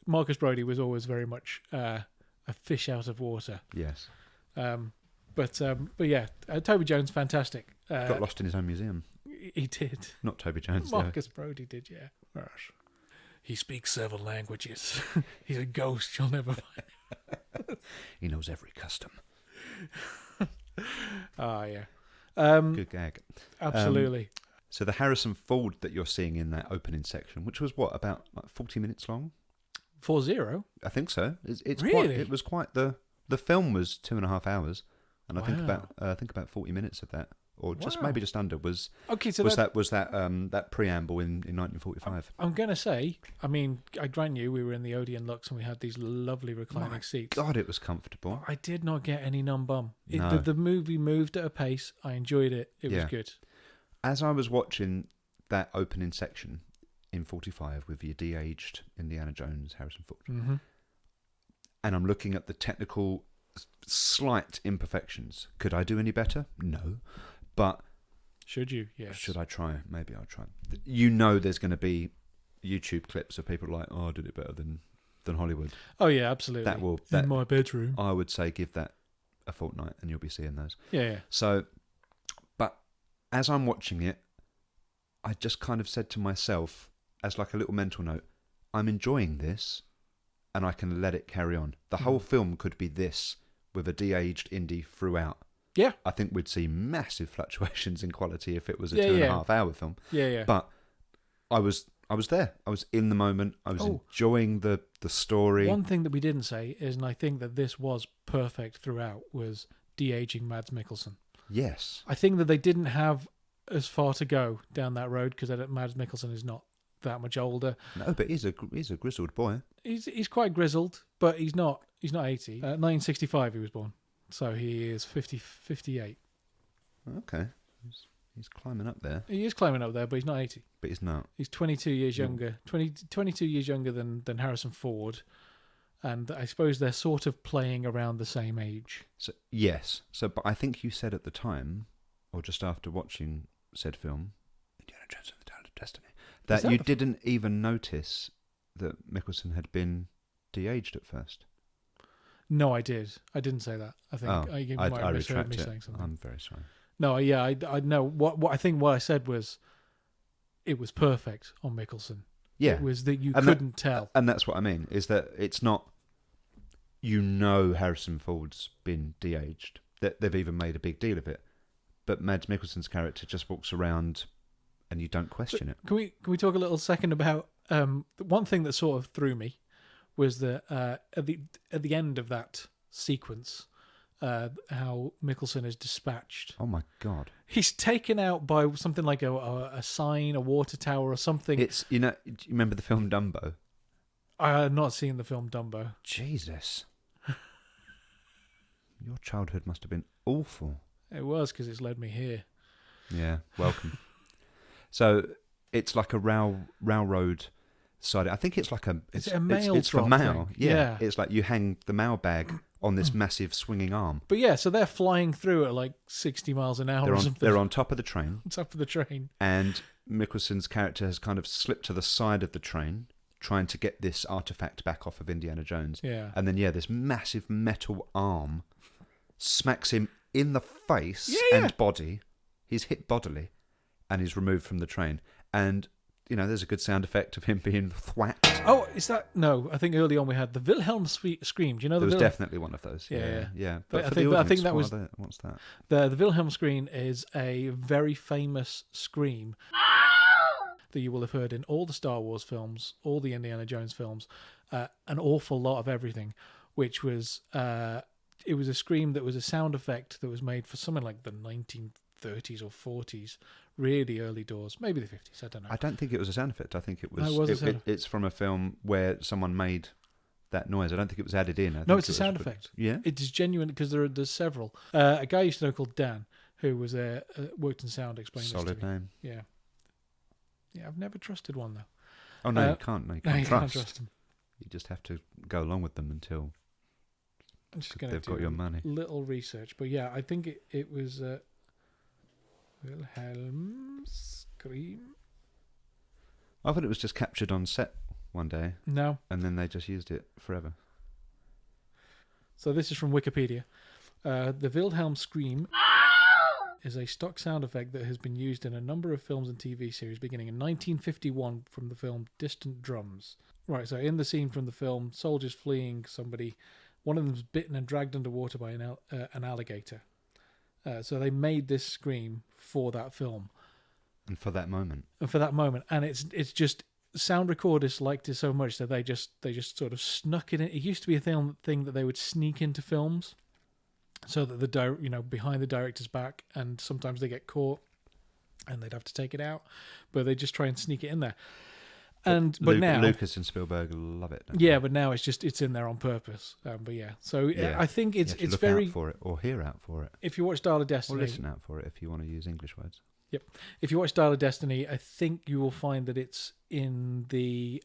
Marcus Brody was always very much a fish out of water. Yes. But Toby Jones, fantastic. Got lost in his own museum. He did. Not Toby Jones. Marcus Brody did, yeah. Gosh. He speaks several languages. He's a ghost you'll never find. He knows every custom. Yeah. Good gag. Absolutely. So the Harrison Ford that you're seeing in that opening section, which was about 40 minutes long? 40? I think so. It's really? It was quite the film was 2.5 hours, and I think about 40 minutes of that. Or maybe just under was that preamble in 1945. I'm gonna say, I mean, I grant you, we were in the Odeon Lux and we had these lovely reclining seats. God, it was comfortable. I did not get any bum. No. The movie moved at a pace. I enjoyed it. It was good. As I was watching that opening section in 45 with your de-aged Indiana Jones, Harrison Ford, and I'm looking at the technical slight imperfections. Could I do any better? No. But should you? Yes. Should I try? Maybe I'll try. There's going to be YouTube clips of people like, I did it better than Hollywood. Oh yeah, absolutely. In my bedroom. I would say give that a fortnight and you'll be seeing those. Yeah. So, but as I'm watching it, I just kind of said to myself, as like a little mental note, I'm enjoying this and I can let it carry on. The whole film could be this with a de-aged Indy throughout. Yeah. I think we'd see massive fluctuations in quality if it was a 2.5 hour film. Yeah. But I was there. I was in the moment. I was enjoying the story. One thing that we didn't say is, and I think that this was perfect throughout, was de-aging Mads Mikkelsen. Yes. I think that they didn't have as far to go down that road because Mads Mikkelsen is not that much older. No, but he's a grizzled boy. He's quite grizzled, but he's not 80. 1965 he was born. So he is 58. Okay. He's climbing up there. He is climbing up there, but he's not 80. But he's not. He's 22 years younger. 22 years younger than Harrison Ford. and I suppose they're sort of playing around the same age. So yes. So, but I think you said at the time, or just after watching said film, Indiana Jones and the Dial of Destiny, that you didn't even notice that Mickelson had been de-aged at first. No, I did. I didn't say that. I think you might have misheard me saying something. I'm very sorry. No, yeah, I know. What I think what I said was, it was perfect on Mickelson. Yeah, it was that you couldn't tell, and that's what I mean. Is that it's not. Harrison Ford's been de-aged. That they've even made a big deal of it, but Mads Mikkelsen's character just walks around, and you don't question it. Can we talk a little second about one thing that sort of threw me was that at the end of that sequence, how Mickelson is dispatched. Oh my God! He's taken out by something like a sign, a water tower, or something. It's do you remember the film Dumbo? I have not seen the film Dumbo. Jesus, your childhood must have been awful. It was, because it's led me here. Yeah, welcome. So it's like a railroad side. I think it's like it's a mail. It's for mail. Yeah, it's like you hang the mail bag on this massive swinging arm. But yeah, so they're flying through at like 60 miles an hour or something. They're on top of the train. Top of the train. And Mickelson's character has kind of slipped to the side of the train, trying to get this artifact back off of Indiana Jones. Yeah. And then, this massive metal arm smacks him in the face and body. He's hit bodily and he's removed from the train. And there's a good sound effect of him being thwacked. Oh, is that... No, I think early on we had the Wilhelm scream. Do you know there was definitely one of those. Yeah. But I think that was... What's that? The Wilhelm scream is a very famous scream that you will have heard in all the Star Wars films, all the Indiana Jones films, an awful lot of everything, which was... it was a scream that was a sound effect that was made for something like the 1930s or 40s. Really early doors, maybe the 50s. I don't know. I don't think it was a sound effect. I think it was. It's from a film where someone made that noise. I don't think it was added in. No, it's a sound effect. Yeah, it is genuine because there's several. A guy I used to know called Dan, who was worked in sound, explained solid this to me. Name. Yeah. I've never trusted one though. Oh no, you can't. No, you can't can't trust them. You just have to go along with them until they've got your money. Little research, but yeah, I think it was Wilhelm scream. I thought it was just captured on set one day. No. And then they just used it forever. So this is from Wikipedia. The Wilhelm scream is a stock sound effect that has been used in a number of films and TV series beginning in 1951 from the film Distant Drums. Right, so in the scene from the film, soldiers fleeing somebody, one of them's bitten and dragged underwater by an alligator. So they made this scream for that film. And for that moment. And it's just sound recorders liked it so much that they just sort of snuck it in. It used to be a thing that they would sneak into films, so that behind the director's back, and sometimes they get caught, and they'd have to take it out, but they just try and sneak it in there. But now Lucas and Spielberg love it. Yeah, but now it's in there on purpose. But yeah, so I think it's look very out for it or hear out for it. If you watch Dial of Destiny, or listen out for it if you want to use English words. Yep. If you watch Dial of Destiny, I think you will find that it's in the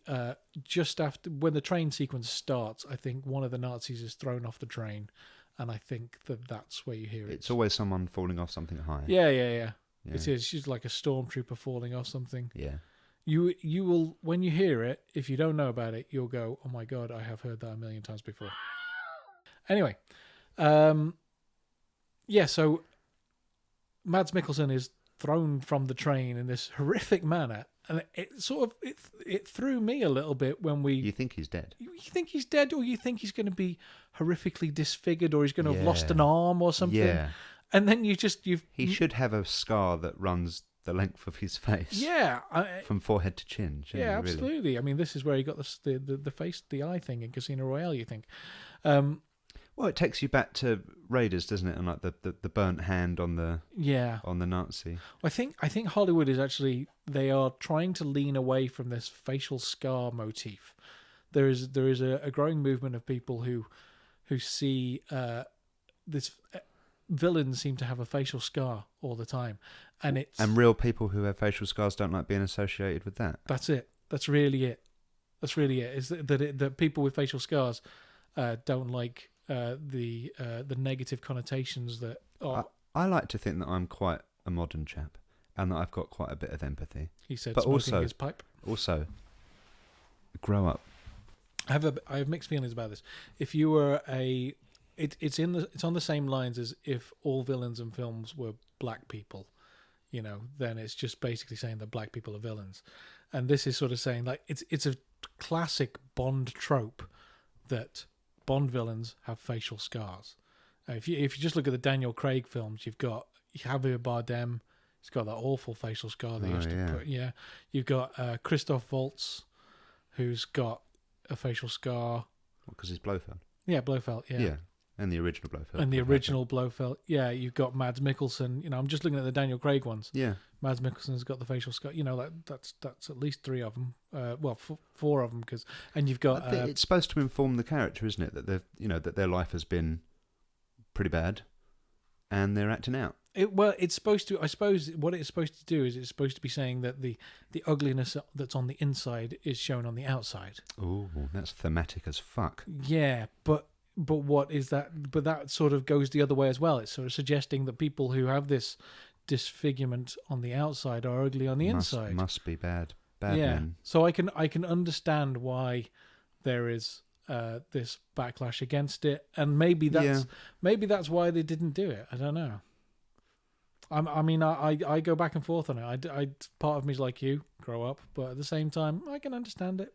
just after when the train sequence starts. I think one of the Nazis is thrown off the train, and I think that's where you hear it. It's always someone falling off something high. Yeah. It is. She's like a stormtrooper falling off something. Yeah. You will, when you hear it, if you don't know about it, you'll go, oh my God, I have heard that a million times before. Anyway, so Mads Mikkelsen is thrown from the train in this horrific manner, and it threw me a little bit when You think he's dead? You think he's dead, or you think he's going to be horrifically disfigured, or he's going to have lost an arm or something. Yeah. And then he should have a scar that runs the length of his face. Yeah, from forehead to chin. Yeah, absolutely. Really. I mean, this is where he got the face, the eye thing in Casino Royale. You think? Well, it takes you back to Raiders, doesn't it? And like the burnt hand on the Nazi. I think Hollywood is actually, they are trying to lean away from this facial scar motif. There is a growing movement of people who see this. Villains seem to have a facial scar all the time, and real people who have facial scars don't like being associated with that. That's it. That's really it. Is that people with facial scars don't like the negative connotations that. I like to think that I'm quite a modern chap, and that I've got quite a bit of empathy. He said, but smoking also, his pipe. Also, grow up. I have mixed feelings about this. If you were it's on the same lines as if all villains in films were black people, then it's just basically saying that black people are villains, and this is sort of saying like it's a classic Bond trope that Bond villains have facial scars. If you just look at the Daniel Craig films, you've got Javier Bardem. He's got that awful facial scar that he used to put. Yeah, you've got Christoph Waltz, who's got a facial scar. Because he's Blofeld. Yeah, Blofeld. Yeah. And the original Blofeld. And the original Blofeld. Yeah, you've got Mads Mikkelsen. I'm just looking at the Daniel Craig ones. Yeah. Mads Mikkelsen's got the facial scar. That's at least 3 of them. Four of them and you've got. It's supposed to inform the character, isn't it? That that their life has been pretty bad, and they're acting out. It's supposed to. I suppose what it's supposed to do is it's supposed to be saying that the ugliness that's on the inside is shown on the outside. Oh, that's thematic as fuck. Yeah, but what is that? But that sort of goes the other way as well. It's sort of suggesting that people who have this disfigurement on the outside are ugly on the inside. Must be bad. Bad men. So I can understand why there is this backlash against it, and maybe that's why they didn't do it. I don't know. I go back and forth on it. I part of me is like you, grow up, but at the same time, I can understand it.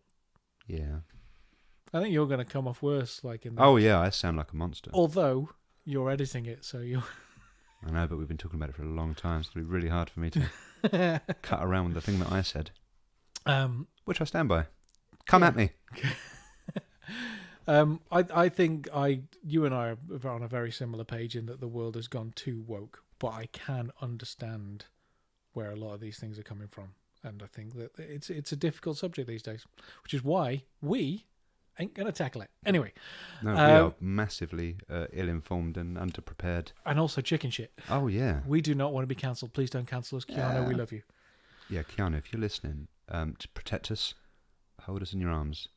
Yeah. I think you're going to come off worse, like in. Oh yeah, I sound like a monster. Although you're editing it, so you. I know, but we've been talking about it for a long time. It's going to be really hard for me to cut around with the thing that I said, which I stand by. Come at me. I think you and I are on a very similar page in that the world has gone too woke, but I can understand where a lot of these things are coming from, and I think that it's a difficult subject these days, which is why we ain't gonna tackle it anyway. No, we are massively ill-informed and underprepared, and also chicken shit. Oh yeah, we do not want to be cancelled. Please don't cancel us, Keanu. We love you. Yeah, Keanu, if you're listening, to protect us, hold us in your arms.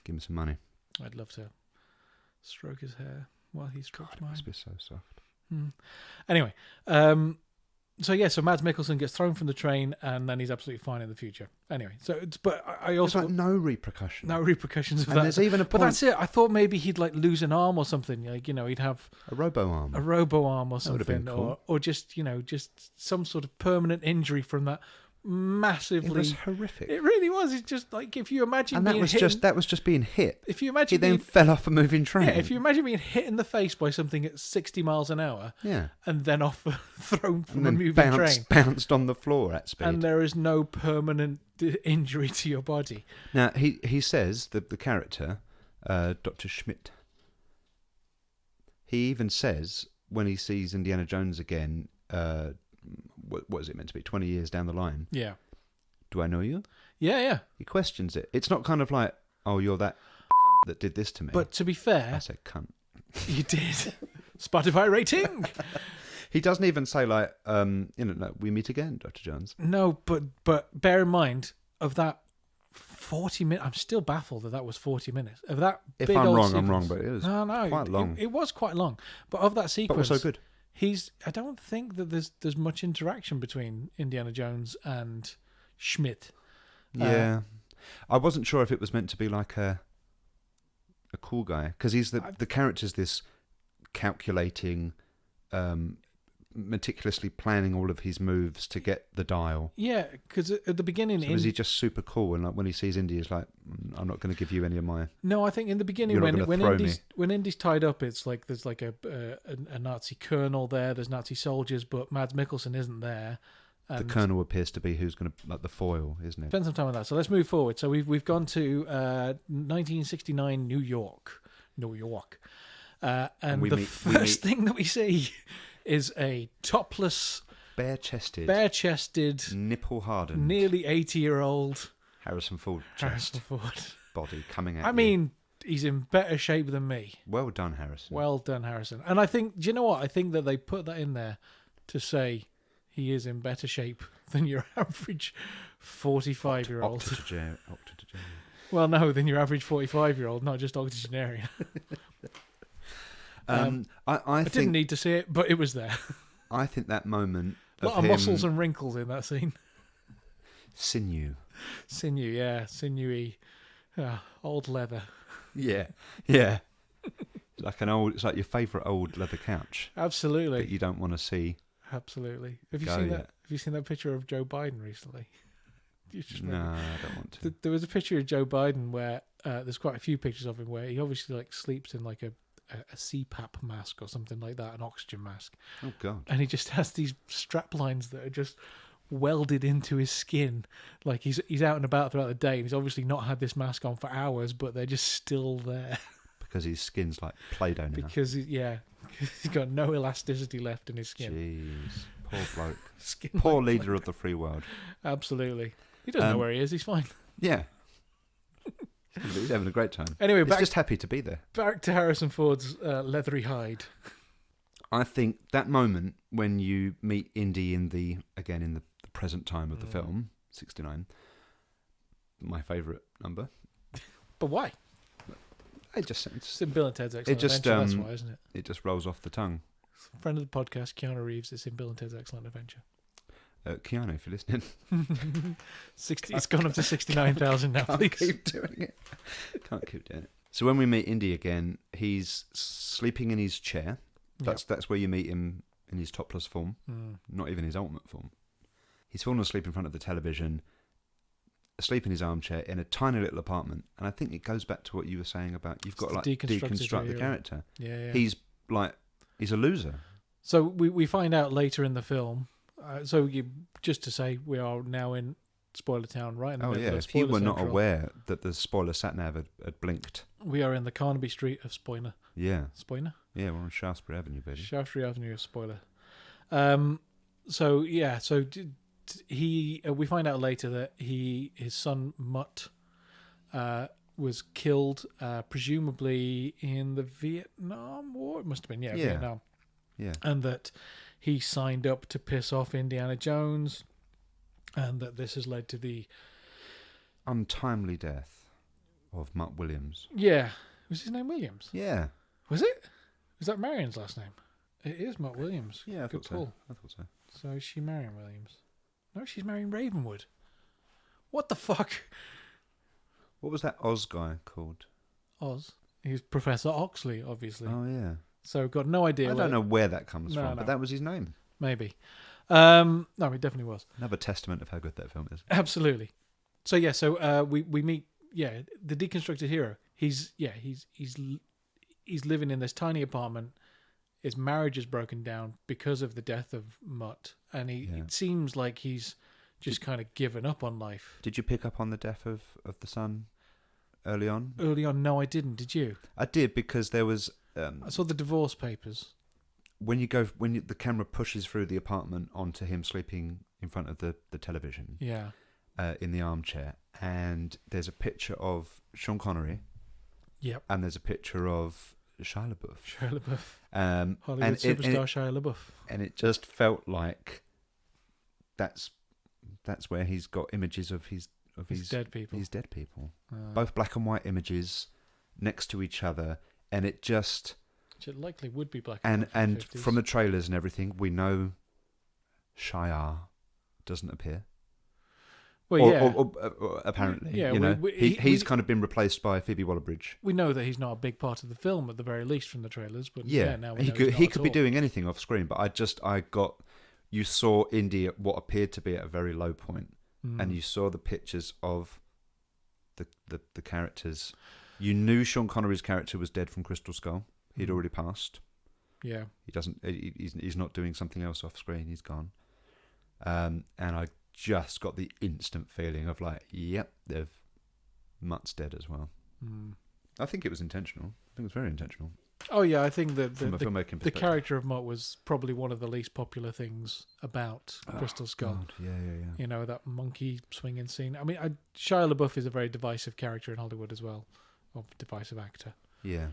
Give him some money. I'd love to stroke his hair while he strokes mine. It must be so soft. Anyway, so Mads Mikkelsen gets thrown from the train, and then he's absolutely fine in the future. Anyway, but I also there's no repercussions. No repercussions of and that. There's even a point. But that's it. I thought maybe he'd like lose an arm or something. Like he'd have a robo arm or something, cool. or just just some sort of permanent injury from that. Massively, it was horrific. It really was. It's just like if you imagine, and that was just being hit. If you imagine, he then fell off a moving train. Yeah, if you imagine being hit in the face by something at 60 miles an hour, and then thrown from a moving train, bounced on the floor at speed, and there is no permanent injury to your body. Now he says the character, Dr. Schmidt. He even says when he sees Indiana Jones again. What is it meant to be? 20 years down the line. Yeah. Do I know you? Yeah. He questions it. It's not kind of like, oh, you're that that did this to me. But to be fair, I said cunt. You did. Spotify rating. He doesn't even say like, we meet again, Dr. Jones. No, but bear in mind of that 40 minutes. I'm still baffled that was 40 minutes of that. If big I'm old wrong, sequence. I'm wrong, but it was quite long. It was quite long, but of that sequence, but was so good. I don't think that there's much interaction between Indiana Jones and Schmidt. Yeah, I wasn't sure if it was meant to be like a cool guy because he's the character's this calculating, meticulously planning all of his moves to get the dial. Yeah, because at the beginning, is he just super cool and like when he sees Indy, he's like, I'm not going to give you any of my. No, I think in the beginning when Indy's tied up, it's like there's like a Nazi colonel there. There's Nazi soldiers, but Mads Mikkelsen isn't there. The colonel appears to be who's going to like the foil, isn't it? Spend some time on that. So let's move forward. So we've gone to 1969 New York, and the first thing that we see is a topless, bare-chested, nipple-hardened, nearly 80-year-old Harrison Ford body coming out. I mean, he's in better shape than me. Well done, Harrison. Well done, Harrison. And I think, do you know what? I think that they put that in there to say he is in better shape than your average 45-year-old. Well, no, than your average 45-year-old, not just octogenarian. I think, didn't need to see it, but it was there. I think that moment A lot of muscles and wrinkles in that scene. Sinew, yeah, sinewy, old leather. Yeah. It's like your favourite old leather couch. Absolutely. That you don't want to see. Absolutely. Have you seen that? Have you seen that picture of Joe Biden recently? No, I don't want to. There was a picture of Joe Biden where there's quite a few pictures of him where he obviously like sleeps in like a CPAP mask or something like that, an oxygen mask. Oh God! And he just has these strap lines that are just welded into his skin. Like he's out and about throughout the day, and he's obviously not had this mask on for hours, but they're just still there. Because his skin's like Play-Doh now. Because he's got no elasticity left in his skin. Jeez, poor bloke. Poor leader of the free world. Absolutely. He doesn't know where he is. He's fine. Yeah. He's having a great time. Anyway, he's just happy to be there. Back to Harrison Ford's leathery hide. I think that moment when you meet Indy in the present time of the film, 69, my favourite number. But why? It's in Bill and Ted's Excellent Adventure, that's why, isn't it? It just rolls off the tongue. Friend of the podcast, Keanu Reeves, is in Bill and Ted's Excellent Adventure. Keanu, if you're listening. It's gone up to 69,000 now, please. Can't keep doing it. So when we meet Indy again, he's sleeping in his chair. That's where you meet him in his topless form, not even his ultimate form. He's fallen asleep in front of the television, asleep in his armchair in a tiny little apartment. And I think it goes back to what you were saying about you've got to deconstruct the character. Yeah. He's a loser. So we find out later in the film. Just to say, we are now in Spoiler Town, right? If you were not aware that the spoiler sat-nav had blinked. We are in the Carnaby Street of Spoiler. Yeah. Spoiler? Yeah, we're on Shaftesbury Avenue, baby. Shaftesbury Avenue of Spoiler. We find out later that his son Mutt was killed, presumably in the Vietnam War. It must have been, Vietnam. Yeah. And that he signed up to piss off Indiana Jones, and that this has led to the untimely death of Mutt Williams. Yeah. Was his name Williams? Yeah. Was it? Was that Marion's last name? It is Mutt Williams. Yeah, I thought so. So is she Marion Williams? No, she's marrying Ravenwood. What the fuck? What was that Oz guy called? Oz? He's Professor Oxley, obviously. Oh, yeah. So got no idea. I don't know where that comes from, but that was his name. Maybe. No, he definitely was. Another testament of how good that film is. Absolutely. So we meet the deconstructed hero. He's living in this tiny apartment. His marriage is broken down because of the death of Mutt, and it seems like he's just kind of given up on life. Did you pick up on the death of the son early on? Early on, no, I didn't. Did you? I did, because there was. I saw the divorce papers. When the camera pushes through the apartment onto him sleeping in front of the television, in the armchair, and there's a picture of Sean Connery, and there's a picture of Shia LaBeouf, Hollywood superstar Shia LaBeouf, and it just felt like that's where he's got images of his dead people. His dead people, both black and white images next to each other, and it just. Which it likely would be black and from the trailers and everything, we know Shia doesn't appear. Well, or apparently, he's kind of been replaced by Phoebe Waller-Bridge. We know that he's not a big part of the film, at the very least, from the trailers. But now we know he could be doing anything off screen. But you saw Indy at what appeared to be at a very low point, and you saw the pictures of the characters. You knew Sean Connery's character was dead from Crystal Skull. He'd already passed. Yeah. He doesn't. He's not doing something else off screen. He's gone. And I just got the instant feeling of like, yep, Mutt's dead as well. I think it was intentional. I think it was very intentional. Oh yeah, I think that from a filmmaking perspective, the character of Mutt was probably one of the least popular things about Crystal Skull. God. Yeah. You know, that monkey swinging scene. I mean, Shia LaBeouf is a very divisive character in Hollywood as well, or divisive actor. Yeah.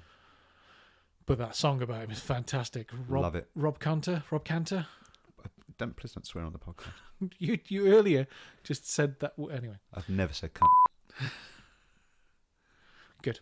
But that song about him is fantastic. Love it. Rob Cantor. Please don't swear on the podcast. You earlier just said that. Anyway. I've never said cunt. Good.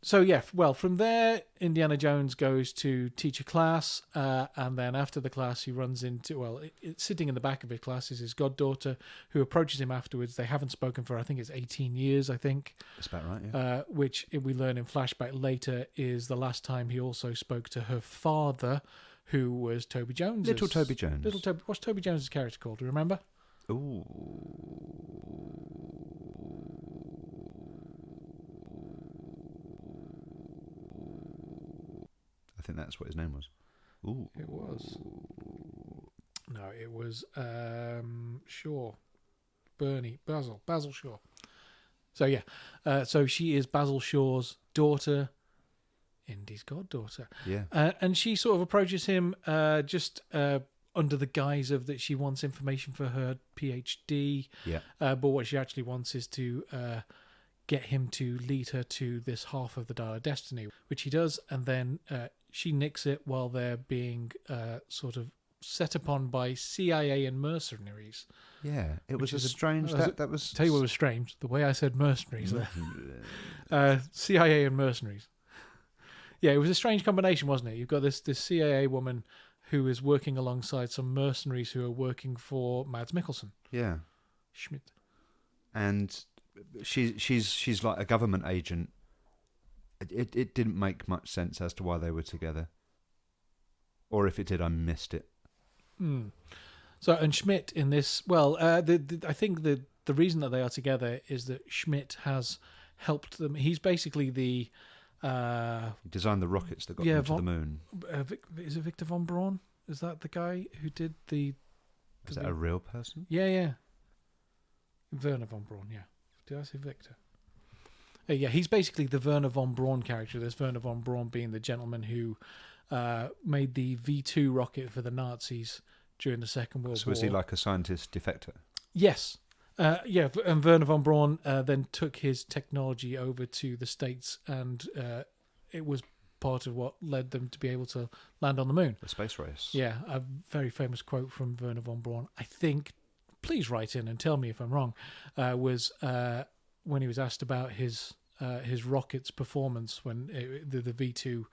So yeah, well, from there, Indiana Jones goes to teach a class, and then after the class, he runs into, well, sitting in the back of his class is his goddaughter, who approaches him afterwards. They haven't spoken for, I think it's 18 years, I think. That's about right, yeah. Which we learn in flashback later is the last time he also spoke to her father, who was Toby Jones. Little Toby Jones. What's Toby Jones' character called? Do you remember? Ooh. I think that's what his name was. Ooh. It was. No, it was Shaw. Basil Shaw. So yeah, so she is Basil Shaw's daughter, Indy's goddaughter. Yeah. And she sort of approaches him just under the guise of that she wants information for her PhD. Yeah. But what she actually wants is to get him to lead her to this half of the Dial of Destiny, which he does, and then she nicks it while they're being sort of set upon by CIA and mercenaries. Yeah, it was a strange. That was. Tell you what was strange. The way I said mercenaries there. CIA and mercenaries. Yeah, it was a strange combination, wasn't it? You've got this CIA woman who is working alongside some mercenaries who are working for Mads Mikkelsen. Yeah. Schmidt. And she's like a government agent. It didn't make much sense as to why they were together. Or if it did, I missed it. So, and Schmidt in this, well, I think the reason that they are together is that Schmidt has helped them. He's basically the... he designed the rockets that got them to the moon. Is it Victor von Braun? Is that the guy who did the... Is that a real person? Yeah. Werner von Braun, yeah. Did I say Victor? Yeah, he's basically the Werner von Braun character. There's Werner von Braun being the gentleman who made the V2 rocket for the Nazis during the Second World War. So was he like a scientist defector? Yes. And Werner von Braun then took his technology over to the States, and it was part of what led them to be able to land on the moon. The space race. Yeah, a very famous quote from Werner von Braun, I think, please write in and tell me if I'm wrong, was when he was asked about his rocket's performance when the V2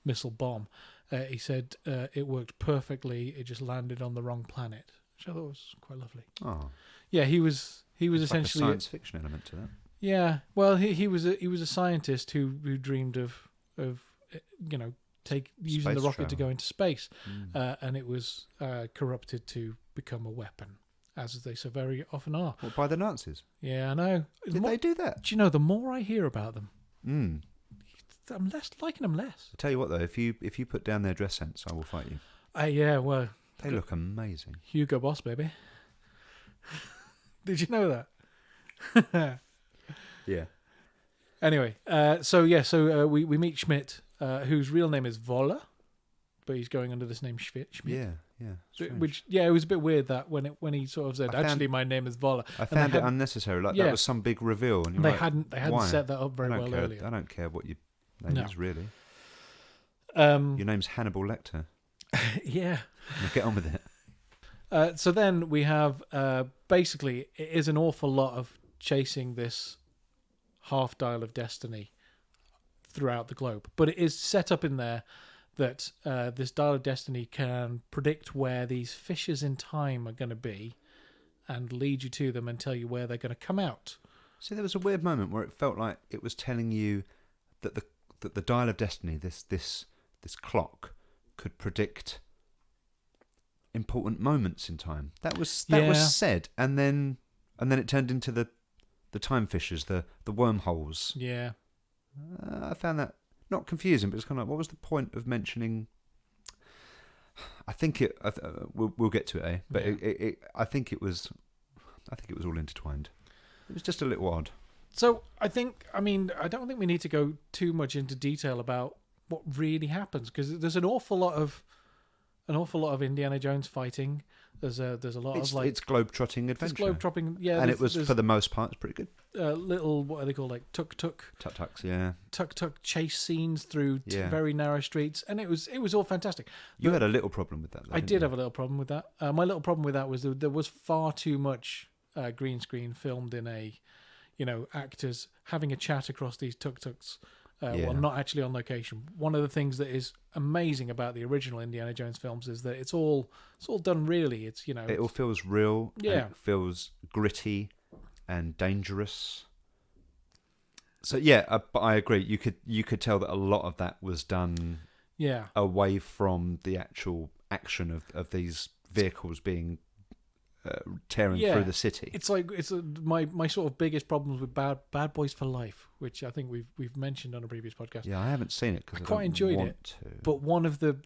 missile bomb. He said it worked perfectly, it just landed on the wrong planet, which I thought was quite lovely. Oh. Yeah, he was It's essentially like a science fiction element to that. Yeah, well, he was a scientist who dreamed of using Space the rocket travel. to go into space, and it was corrupted to become a weapon, as they so very often are. What, by the Nazis? Yeah, I know. Did they do that? Do you know? The more I hear about them, I'm less liking them less. I tell you what, though, if you put down their dress sense, I will fight you. Yeah, well, They look amazing. Hugo Boss, baby. Did you know that? Yeah. Anyway, we meet Schmidt, whose real name is Voller, but he's going under this name Schmidt. Yeah. Strange. Which, it was a bit weird that when he sort of said, actually, my name is Voller. I found it unnecessary. Like that was some big reveal, and they like, hadn't why? set that up very well earlier. I don't care what your name is really. Your name's Hannibal Lecter. Yeah. Now get on with it. So then we have basically it is an awful lot of chasing this half Dial of Destiny throughout the globe, but it is set up in there that this Dial of Destiny can predict where these fissures in time are going to be and lead you to them and tell you where they're going to come out. See, there was a weird moment where it felt like it was telling you that the Dial of Destiny, this clock, could predict important moments in time. That was said, and then it turned into the time fissures, the wormholes. Yeah. I found that not confusing, but it's kind of like, what was the point of mentioning? I think we'll get to it, but yeah. I think it was all intertwined. It was just a little odd. So I don't think we need to go too much into detail about what really happens, because there's an awful lot of Indiana Jones fighting. There's a lot of it's globe-trotting adventure. It's globe-trotting, yeah. And it was, for the most part, it's pretty good. Little, what are they called, like tuk-tuks, yeah. Tuk-tuk chase scenes through very narrow streets, and it was all fantastic. You had a little problem with that, though, I did have a little problem with that. My little problem with that was there was far too much green screen filmed in a, actors having a chat across these tuk-tuks. Well, not actually on location. One of the things that is amazing about the original Indiana Jones films is that it's all done really. It's it all feels real. Yeah, and it feels gritty and dangerous. So yeah, but I agree. You could tell that a lot of that was done. Yeah. Away from the actual action of these vehicles being tearing through the city. It's like my sort of biggest problems with Bad Boys for Life, which I think we've mentioned on a previous podcast. Yeah, I haven't seen it because I quite enjoyed it. To. But one of the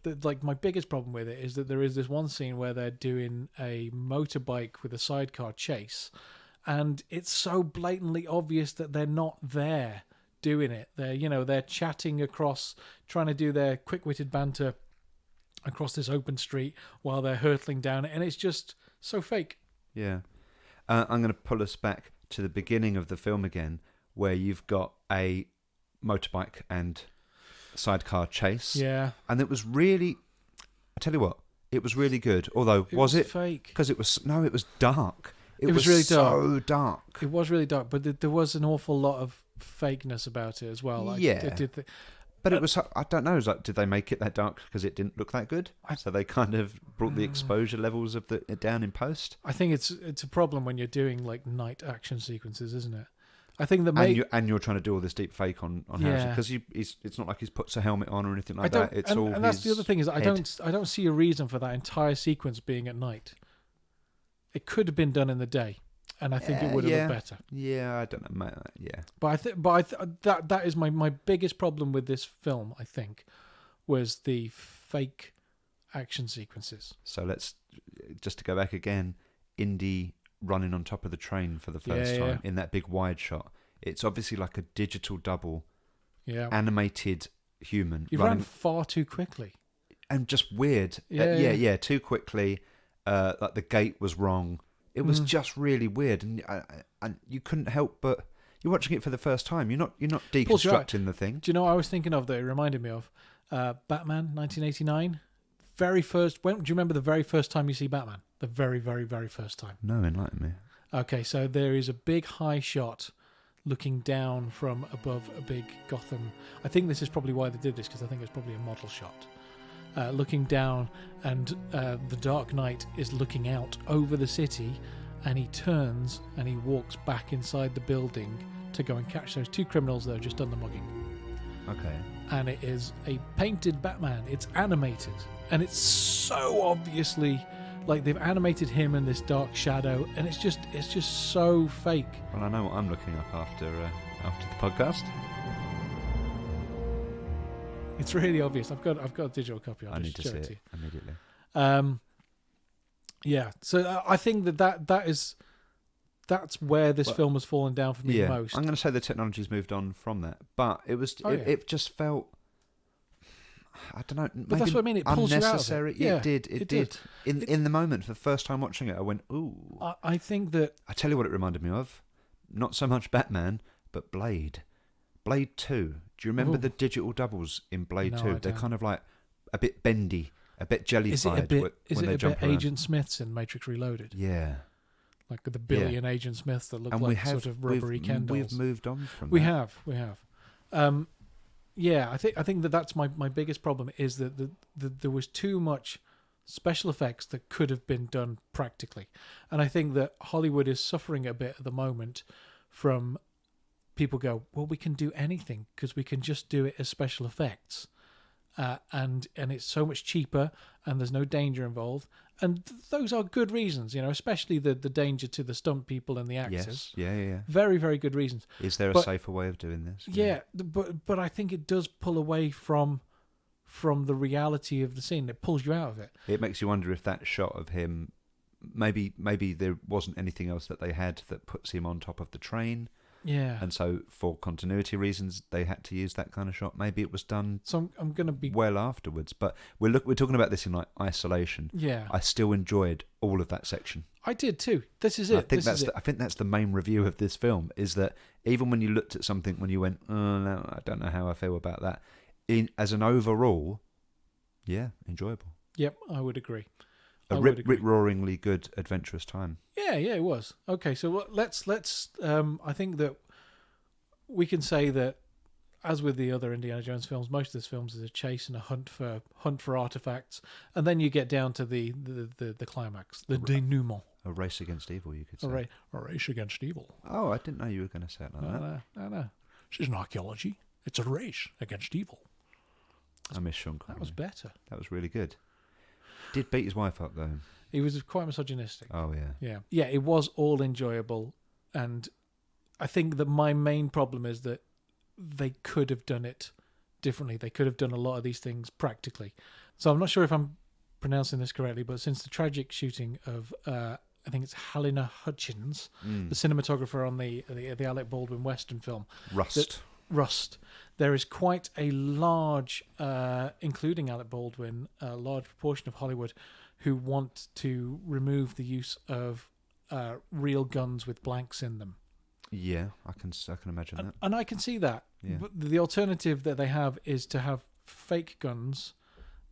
my biggest problem with it is that there is this one scene where they're doing a motorbike with a sidecar chase, and it's so blatantly obvious that they're not there doing it. They're chatting across, trying to do their quick-witted banter across this open street while they're hurtling down it, and it's just so fake. Yeah. I'm going to pull us back to the beginning of the film again, where you've got a motorbike and sidecar chase. Yeah. And it was really, I tell you what, it was really good. Although, was it fake? Because it was dark. It was really so dark. It was really dark, but there was an awful lot of fakeness about it as well. But it was, I don't know, did they make it that dark because it didn't look that good? So they kind of brought the exposure levels of down in post? I think it's a problem when you're doing like night action sequences, isn't it? I think that you're trying to do all this deep fake on Harrison, because it's not like he's puts a helmet on or anything like that. It's all and that's the other thing is I don't see a reason for that entire sequence being at night. It could have been done in the day, and I think it would have looked better. Yeah, I don't know. Yeah, but that is my biggest problem with this film. I think was the fake action sequences. So let's just to go back again. Indy running on top of the train for the first time in that big wide shot. It's obviously like a digital double, animated human. You ran far too quickly, and just weird. Too quickly. Like the gate was wrong. It was just really weird, and you couldn't help but you're watching it for the first time. You're not deconstructing the thing. Do you know what I was thinking of that it reminded me of? Batman 1989. Very first. Do you remember the very first time you see Batman? The very, very, very first time. No, enlighten me. Okay, so there is a big high shot looking down from above a big Gotham. I think this is probably why they did this, because I think it's probably a model shot. Looking down, and the Dark Knight is looking out over the city, and he turns and he walks back inside the building to go and catch those two criminals that have just done the mugging. Okay. And it is a painted Batman. It's animated, and it's so obviously like they've animated him in this dark shadow, and it's just so fake. Well, I know what I'm looking up after the podcast. It's really obvious. I've got a digital copy. I need to see it immediately. Yeah. So I think that's where this film has fallen down for me most. I'm going to say the technology's moved on from that, but it just felt, I don't know. But that's what I mean. It pulls unnecessary. You out of it. It did. In the moment, for the first time watching it, I went, ooh. I think that. I tell you what, it reminded me of. Not so much Batman, but Blade. Blade 2. Do you remember the digital doubles in Blade 2? They're kind of like a bit bendy, a bit jellified. Is it a bit Agent Smiths in Matrix Reloaded? Yeah. Like the billion Agent Smiths that look like sort of rubbery Ken dolls. We've moved on from we that. We have. Yeah, I think that's my biggest problem is that there was too much special effects that could have been done practically. And I think that Hollywood is suffering a bit at the moment from people go, well, we can do anything because we can just do it as special effects. And it's so much cheaper and there's no danger involved. And those are good reasons, especially the danger to the stunt people and the actors. Yes, yeah. Very, very good reasons. Is there a safer way of doing this? Yeah, but I think it does pull away from the reality of the scene. It pulls you out of it. It makes you wonder if that shot of him, maybe there wasn't anything else that they had that puts him on top of the train. Yeah. And so for continuity reasons, they had to use that kind of shot. Maybe it was done I'm going to be well afterwards. But we're talking about this in like isolation. Yeah. I still enjoyed all of that section. I did too. This is it. I think that's the main review of this film, is that even when you looked at something, when you went, oh, no, I don't know how I feel about that, as an overall, yeah, enjoyable. Yep, I would agree. rip-roaringly good, adventurous time. Yeah, it was. Okay, so let's. I think that we can say that, as with the other Indiana Jones films, most of this films is a chase and a hunt for artifacts, and then you get down to the climax, the denouement. A race against evil, you could say. A race against evil. Oh, I didn't know you were going to say it like that. No. This isn't archaeology. It's a race against evil. I miss Sean Connery. That was better. That was really good. Did beat his wife up, though. He was quite misogynistic. Oh, yeah. Yeah, it was all enjoyable, and I think that my main problem is that they could have done it differently. They could have done a lot of these things practically. So I'm not sure if I'm pronouncing this correctly, but since the tragic shooting of I think it's Helena Hutchins, the cinematographer on the Alec Baldwin Western film Rust, there is quite a large, including Alec Baldwin, a large proportion of Hollywood who want to remove the use of real guns with blanks in them. Yeah, I can imagine that. And I can see that. Yeah. But the alternative that they have is to have fake guns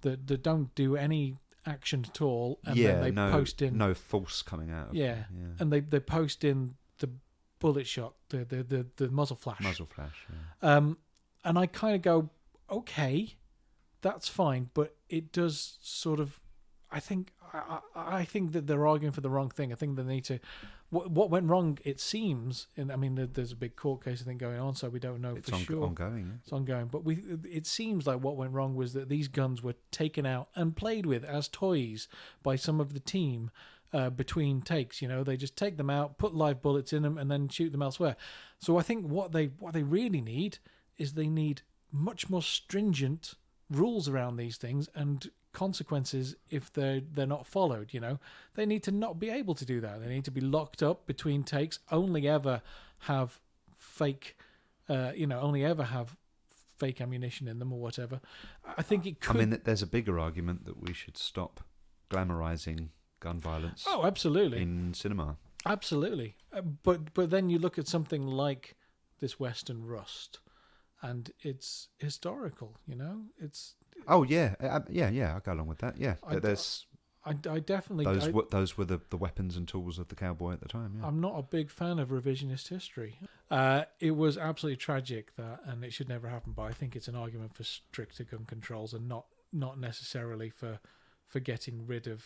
that don't do any action at all, and then they post in no force coming out. Yeah, and they post in the bullet shot, the muzzle flash. Yeah. And I kind of go, okay, that's fine, but it does sort of. I think that they're arguing for the wrong thing. I think they need to. What went wrong? It seems, and I mean, there's a big court case I think going on, so we don't know for sure. Ongoing. Yeah. It's ongoing, but it seems like what went wrong was that these guns were taken out and played with as toys by some of the team between takes. You know, they just take them out, put live bullets in them, and then shoot them elsewhere. So I think what they really need is they need much more stringent rules around these things and consequences if they're not followed. You know, they need to not be able to do that. They need to be locked up between takes, only ever have fake ammunition in them or whatever. I think it could. I mean, there's a bigger argument that we should stop glamorizing gun violence. Oh, absolutely. In cinema. Absolutely. But then you look at something like this Western Rust, and it's historical. You know, it's. Oh yeah, I go along with that. Yeah, I definitely. Those were the weapons and tools of the cowboy at the time. Yeah. I'm not a big fan of revisionist history. It was absolutely tragic and it should never happen. But I think it's an argument for stricter gun controls and not necessarily for getting rid of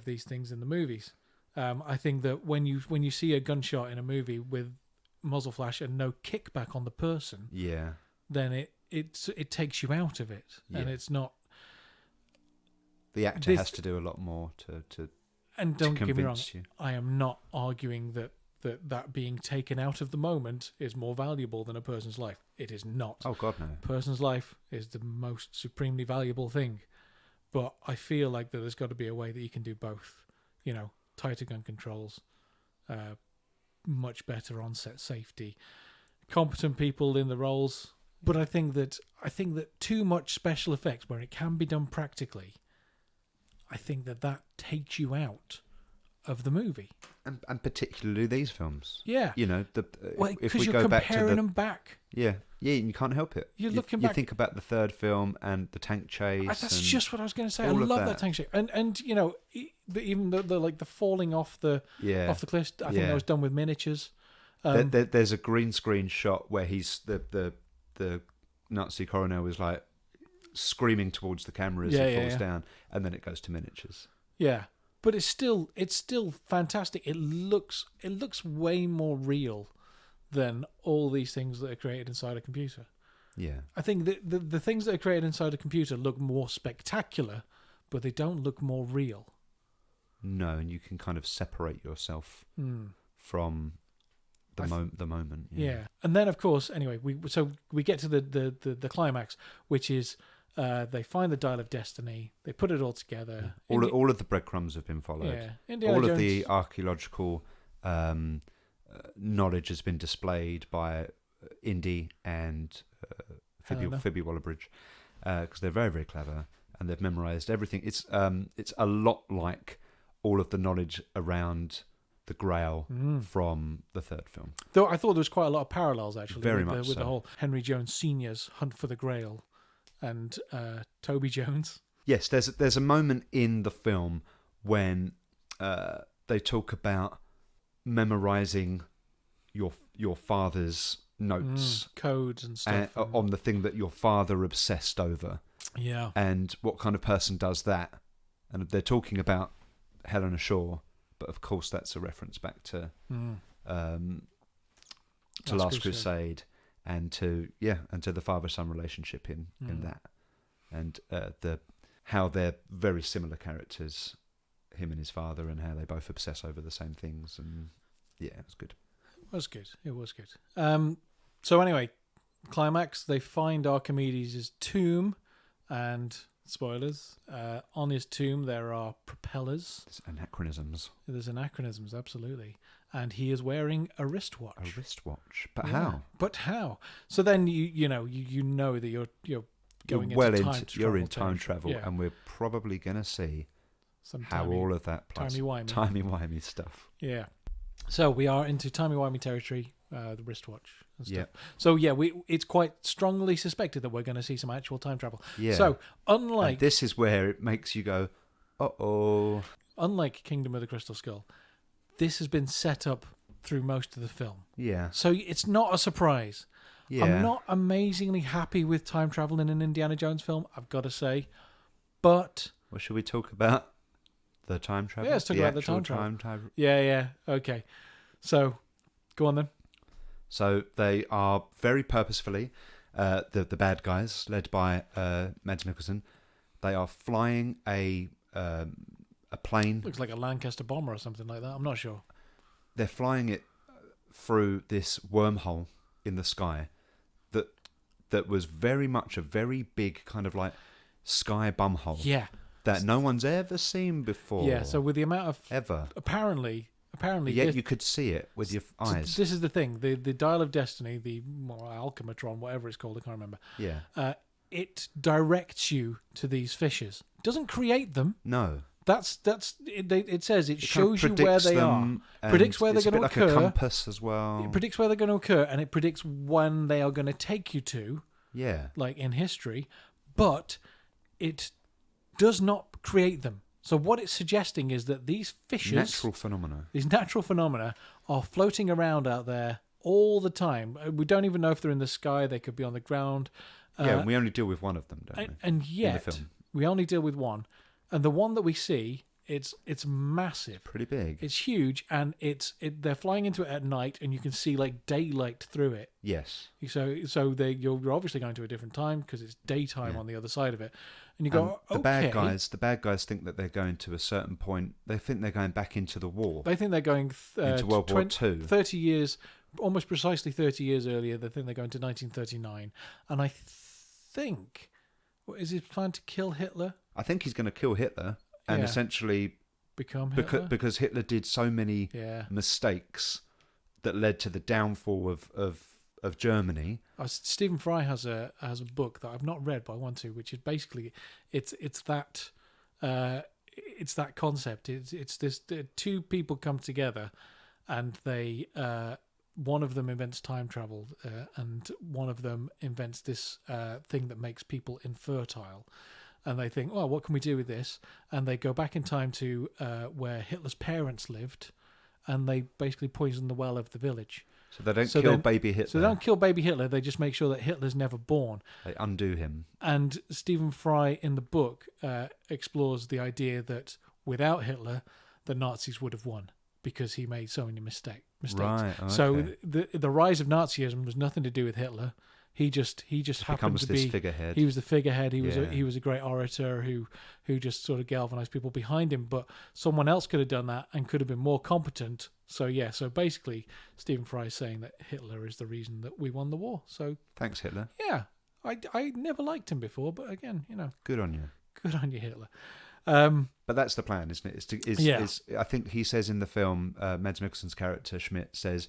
these things in the movies. I think that when you see a gunshot in a movie with muzzle flash and no kickback on the person, then it takes you out of it, and it's not. The actor has to do a lot more to and don't get me wrong, you. I am not arguing that being taken out of the moment is more valuable than a person's life. It is not. Oh God, no. A person's life is the most supremely valuable thing, but I feel like that there's got to be a way that you can do both. You know, tighter gun controls, much better on-set safety, competent people in the roles. But I think that too much special effects where it can be done practically, I think that takes you out of the movie. And particularly these films. Yeah. You know, if we you're go back to comparing them back. Yeah, and you can't help it. You're looking you back. think about the third film and the tank chase. That's just what I was going to say. I love that tank chase. And you know, even the falling off the cliff, I think that was done with miniatures. There's a green screen shot where he's the Nazi coroner was like screaming towards the camera as he falls down, and then it goes to miniatures. Yeah, but it's still fantastic. It looks way more real than all these things that are created inside a computer. Yeah, I think the things that are created inside a computer look more spectacular, but they don't look more real. No, and you can kind of separate yourself from the moment. Yeah, and then of course, anyway, we get to the climax, which is they find the Dial of Destiny. They put it all together. All of the breadcrumbs have been followed. Yeah, Indiana all Jones. Of the archaeological knowledge has been displayed by Indy and Phoebe Waller-Bridge because they're very, very clever and they've memorized everything. It's a lot like all of the knowledge around the Grail from the third film. Though I thought there was quite a lot of parallels actually. Very much with so. The whole Henry Jones Sr.'s hunt for the Grail and Toby Jones. Yes, there's a moment in the film when they talk about memorizing your father's notes, codes and stuff, on the thing that your father obsessed over. Yeah. And what kind of person does that? And they're talking about Helena Shaw, but of course that's a reference back to Last Crusade, and to the father-son relationship in that, and how they're very similar characters, him and his father, and how they both obsess over the same things. And yeah, it was good. It was good. So anyway, climax, they find Archimedes' tomb, and spoilers, on his tomb there are propellers. There's anachronisms, absolutely. And he is wearing a wristwatch. But how? So then you know that you're going into time travel, yeah. And we're probably going to see some all of that timey-wimey stuff. Yeah. So we are into timey-wimey territory, the wristwatch and stuff. Yep. So yeah, it's quite strongly suspected that we're going to see some actual time travel. Yeah. So unlike... And this is where it makes you go, uh-oh. Unlike Kingdom of the Crystal Skull, this has been set up through most of the film. Yeah. So it's not a surprise. Yeah. I'm not amazingly happy with time travel in an Indiana Jones film, I've got to say. But... Well, should we talk about the time travel? Yeah, let's talk about the time travel. Yeah. Okay. So, go on then. So they are very purposefully, the bad guys, led by Mads Mikkelsen, they are flying a plane. Looks like a Lancaster bomber or something like that. I'm not sure. They're flying it through this wormhole in the sky that was very much a very big kind of like sky bumhole. Yeah. That no one's ever seen before. Yeah, so with the amount of... Ever. Apparently... Yet you could see it with your eyes. This is the thing. The Dial of Destiny, the Alchematron, whatever it's called, I can't remember. Yeah. It directs you to these fissures. It doesn't create them. No. It says it shows you where they are. Predicts where they're going to occur. It's a bit like a compass as well. It predicts where they're going to occur, and it predicts when they are going to take you to. Yeah. Like in history. But it does not create them. So what it's suggesting is that these fissures... These natural phenomena are floating around out there all the time. We don't even know if they're in the sky. They could be on the ground. Yeah, and we only deal with one of them, don't we? And yet, we only deal with one. And the one that we see, it's massive. Pretty big. It's huge, and they're flying into it at night, and you can see like daylight through it. Yes. So you're obviously going to a different time because it's daytime on the other side of it. And you go, the bad guys think that they're going to a certain point. They think they're going back into the war. They think they're going into World War II. 30 years, almost precisely 30 years earlier. They think they're going to 1939. And I think, is his plan to kill Hitler? I think he's going to kill Hitler and essentially become Hitler. Because Hitler did so many mistakes that led to the downfall of Germany. Stephen Fry has a book that I've not read, but I want to, which is basically it's that concept. It's this two people come together, and they one of them invents time travel, and one of them invents this thing that makes people infertile. And they think, well, what can we do with this? And they go back in time to where Hitler's parents lived, and they basically poison the well of the village. So they don't kill baby Hitler. So they don't kill baby Hitler. They just make sure that Hitler's never born. They undo him. And Stephen Fry in the book explores the idea that without Hitler, the Nazis would have won because he made so many mistakes. Right. Okay. So the rise of Nazism was nothing to do with Hitler. He just happened to be figurehead. He was the figurehead. He was a great orator who just sort of galvanized people behind him. But someone else could have done that and could have been more competent. So basically, Stephen Fry is saying that Hitler is the reason that we won the war. So thanks, Hitler. Yeah, I never liked him before, but again, good on you. Good on you, Hitler. But that's the plan, isn't it? I think he says in the film, Mads Mikkelsen's character Schmidt says,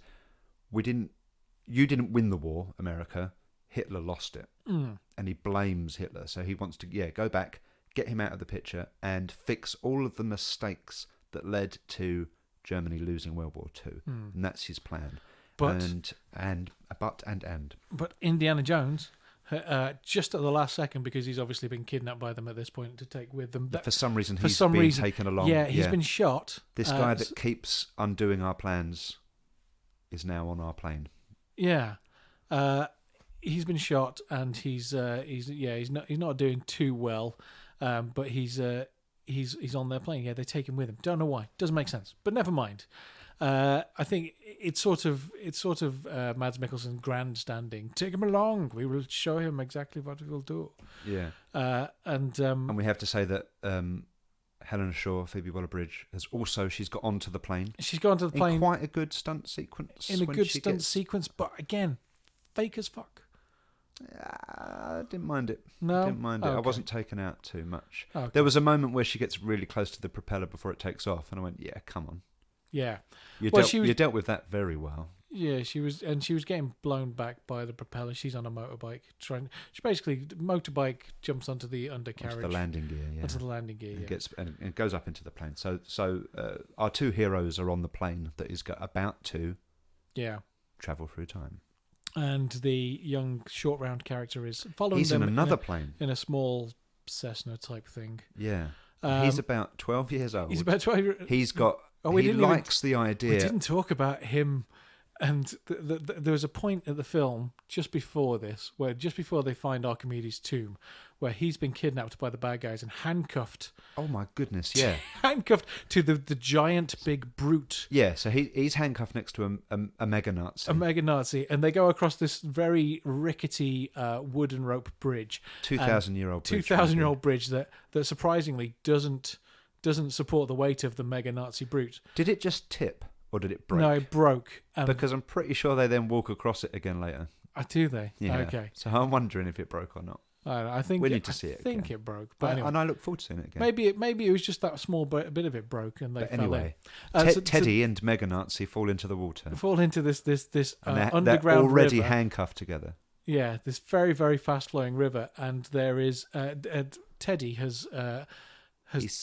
"You didn't win the war, America. Hitler lost it," and he blames Hitler. So he wants to go back, get him out of the picture, and fix all of the mistakes that led to Germany losing World War II, and that's his plan. But Indiana Jones just at the last second, because he's obviously been kidnapped by them at this point to take with them. For some reason, he's been taken along. Yeah, he's been shot. This guy that keeps undoing our plans is now on our plane. Yeah, he's been shot, and he's not doing too well. But he's on their plane. Yeah, they take him with him. Don't know why. Doesn't make sense. But never mind. I think it's sort of Mads Mikkelsen grandstanding. Take him along. We will show him exactly what we will do. Yeah. And we have to say that Helena Shaw, Phoebe Waller-Bridge, she's got onto the plane. She's got onto the plane in quite a good stunt sequence. Sequence, but again, fake as fuck. I didn't mind it. No, didn't mind it. Okay. I wasn't taken out too much. Okay. There was a moment where she gets really close to the propeller before it takes off, and I went, "Yeah, come on." Yeah, you dealt with that very well. Yeah, she was getting blown back by the propeller. She's on a motorbike motorbike jumps onto the undercarriage. Onto the landing gear, yeah. Onto the landing gear, and it goes up into the plane. So our two heroes are on the plane that is about to travel through time. And the young short round character is following He's them in another plane. In a small Cessna type thing. Yeah. He's about 12 years old. He's about 12. He's got... he likes the idea. We didn't talk about him. And there was a point at the film just before they find Archimedes' tomb, where he's been kidnapped by the bad guys and handcuffed. Oh my goodness! Yeah, handcuffed to the giant big brute. Yeah, so he's handcuffed next to a mega Nazi. A mega Nazi, and they go across this very rickety wooden rope bridge. 2,000-year-old bridge. 2,000-year-old bridge that surprisingly doesn't support the weight of the mega Nazi brute. Did it just tip? Or did it break? No, it broke. Because I'm pretty sure they then walk across it again later. Do they? Yeah. Okay. So I'm wondering if it broke or not. I think we need to see it. I think it broke, but anyway. And I look forward to seeing it again. Maybe it was just that small bit of it broke, and they fell in. Teddy and Mega Nazi fall into the water. Fall into this underground they're already river. Handcuffed together. Yeah, this very very fast flowing river, and there is Teddy has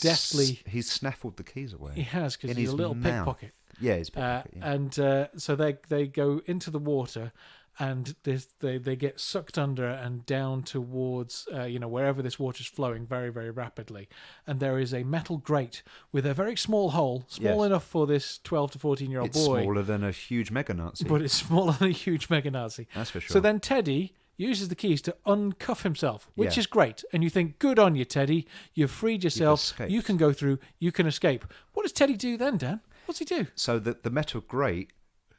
deftly he's snaffled the keys away. He has, because he's a little pickpocket. Yeah, he's pickpocket. Yeah. And so they go into the water, and they get sucked under and down towards wherever this water's flowing very very rapidly, and there is a metal grate with a very small hole, enough for this 12 to 14-year-old boy. It's smaller than a huge Mega Nazi, but it's smaller than a huge Mega Nazi. That's for sure. So then Teddy uses the keys to uncuff himself, which is great. And you think, good on you, Teddy. You've freed yourself. You can go through. You can escape. What does Teddy do then, Dan? What's he do? So the metal grate,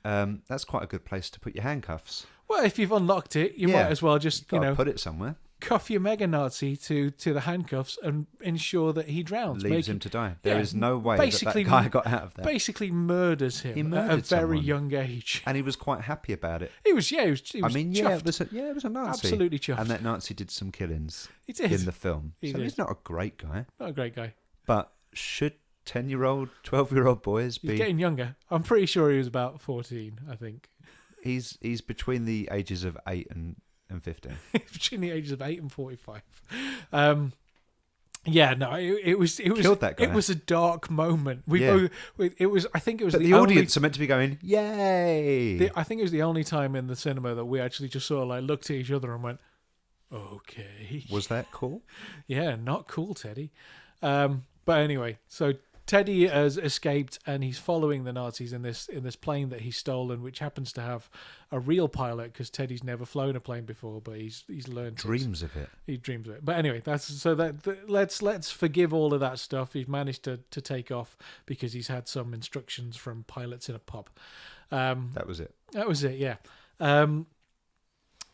that's quite a good place to put your handcuffs. Well, if you've unlocked it, you might as well just, put it somewhere. Cuff your Mega Nazi to the handcuffs and ensure that he drowns. Leaves him to die. There is no way that guy got out of there. Basically murders him at a very young age. And he was quite happy about it. He was chuffed. It was a Nazi. Absolutely chuffed. And that Nazi did some killings in the film. He's not a great guy. Not a great guy. But should 10-year-old, 12-year-old boys be... He's getting younger. I'm pretty sure he was about 14, I think. He's between the ages of 8 and 15. Between the ages of 8 and 45. It was killed that guy. It was a dark moment. I think it was but the audience are meant to be going, yay! I think it was the only time in the cinema that we actually just sort of like looked at each other and went, okay. Was that cool? Yeah, not cool, Teddy. But anyway, so Teddy has escaped, and he's following the Nazis in this plane that he's stolen, which happens to have a real pilot, because Teddy's never flown a plane before, but he's learned. Dreams of it. He dreams of it. But anyway, let's forgive all of that stuff. He's managed to take off because he's had some instructions from pilots in a pub. That was it. That was it. Yeah.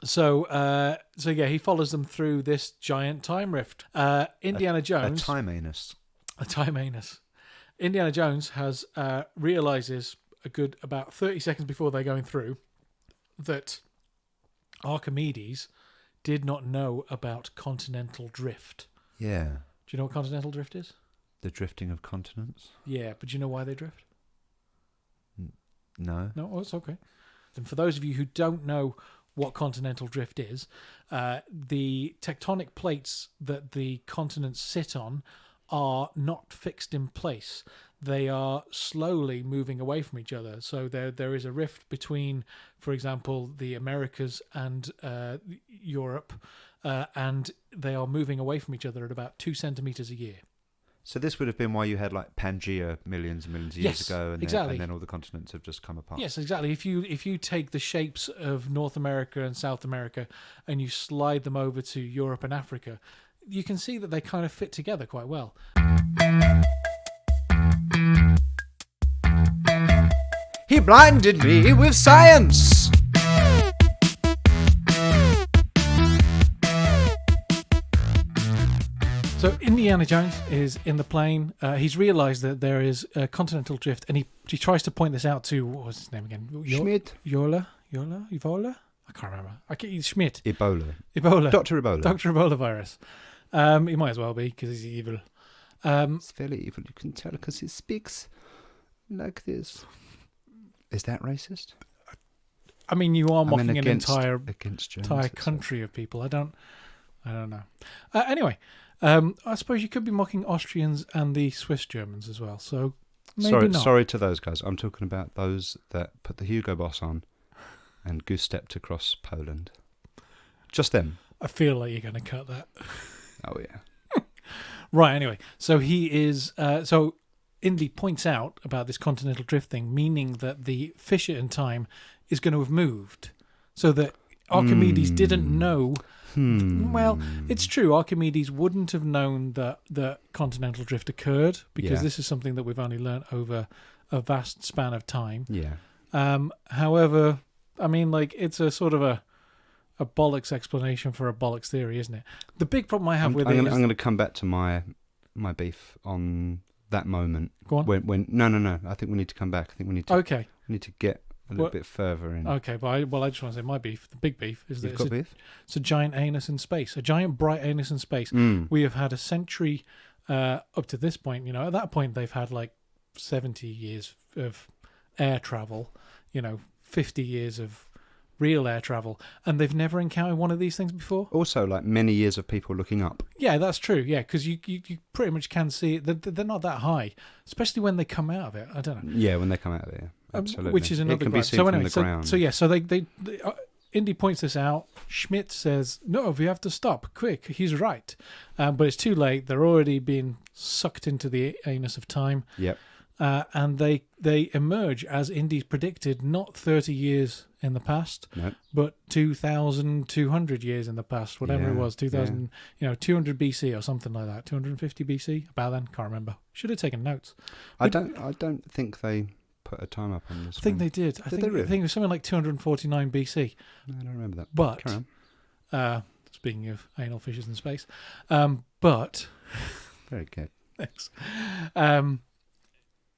So he follows them through this giant time rift. Indiana Jones. A time anus. A time anus. Indiana Jones realizes about 30 seconds before they're going through that Archimedes did not know about continental drift. Yeah. Do you know what continental drift is? The drifting of continents? Yeah, but do you know why they drift? No. No, it's okay. And for those of you who don't know what continental drift is, the tectonic plates that the continents sit on are not fixed in place. They are slowly moving away from each other. So there is a rift between, for example, the Americas and Europe, and they are moving away from each other at about 2 centimeters a year. So this would have been why you had like Pangea millions and millions of years ago, and exactly. And then all the continents have just come apart. Yes, exactly. If you take the shapes of North America and South America and you slide them over to Europe and Africa, you can see that they kind of fit together quite well. He blinded me with science! So Indiana Jones is in the plane. He's realised that there is a continental drift, and he tries to point this out to, what was his name again? Schmidt. Evola? I can't remember. Schmidt. Ebola. Dr. Ebola. Dr. Ebola virus. He might as well be, because he's evil. It's fairly evil. You can tell because he speaks like this. Is that racist? I mean, you are mocking an entire Jones country of people. I don't know. Anyway, I suppose you could be mocking Austrians and the Swiss Germans as well. So maybe not. Sorry to those guys. I'm talking about those that put the Hugo Boss on and goose-stepped across Poland. Just them. I feel like you're going to cut that. Oh yeah. Right. Anyway, so he is. So Indy points out about this continental drift thing, meaning that the fissure in time is going to have moved, so that Archimedes didn't know. Well, it's true. Archimedes wouldn't have known that the continental drift occurred because this is something that we've only learned over a vast span of time. Yeah. However, I mean, like, it's a sort of a bollocks explanation for a bollocks theory, isn't it? The big problem I have with it is... I'm going to come back to my beef on that moment. Go on. No. I think we need to come back. I think we need to... Okay. We need to get a little bit further in. Okay, but I just want to say my beef, the big beef, is that it's a giant anus in space, a giant bright anus in space. We have had a century up to this point. You know, at that point they've had like 70 years of air travel, 50 years of real air travel, and they've never encountered one of these things before. Also, like many years of people looking up. Yeah, that's true. Yeah, because you pretty much can see it. They're not that high, especially when they come out of it. I don't know. Yeah, when they come out of it. Yeah. Absolutely. Which is another. It can be seen from the ground. So they Indy points this out. Schmidt says, "No, we have to stop quick." He's right, but it's too late. They're already being sucked into the anus of time. Yep. And they emerge as Indy predicted, not 30 years in the past, but 2,200 years in the past, whatever it was, 2,000, 200 BC or something like that, 250 BC. About then, can't remember. Should have taken notes. I don't think they put a time up on this. I think they did. I think it was something like 249 BC. No, I don't remember that. But speaking of anal fissures in space, but very good. Thanks.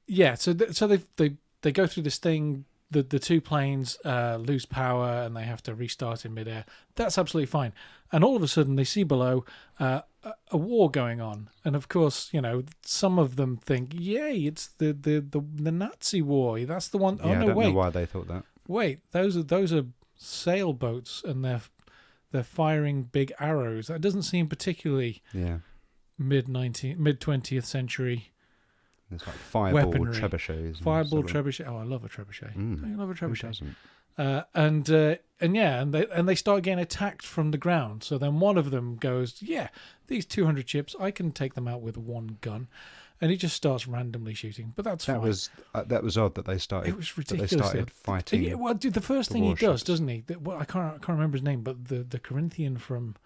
Yeah, so they go through this thing. The two planes lose power and they have to restart in midair. That's absolutely fine. And all of a sudden they see below a war going on. And of course, some of them think, "Yay, it's the Nazi war. That's the one." Yeah, I don't know why they thought that. Wait, those are sailboats and they're firing big arrows. That doesn't seem particularly mid 20th century. It's like fireball trebuchets. Fireball trebuchet. Oh, I love a trebuchet. Don't you love a trebuchet? Who doesn't? And they start getting attacked from the ground. So then one of them goes, "Yeah, these 200 chips, I can take them out with one gun," and he just starts randomly shooting. But that's fine. That was odd that they started. It was ridiculous. That they started fighting. Yeah, well, dude, the first thing he does, doesn't he? I can't remember his name, but the Corinthian from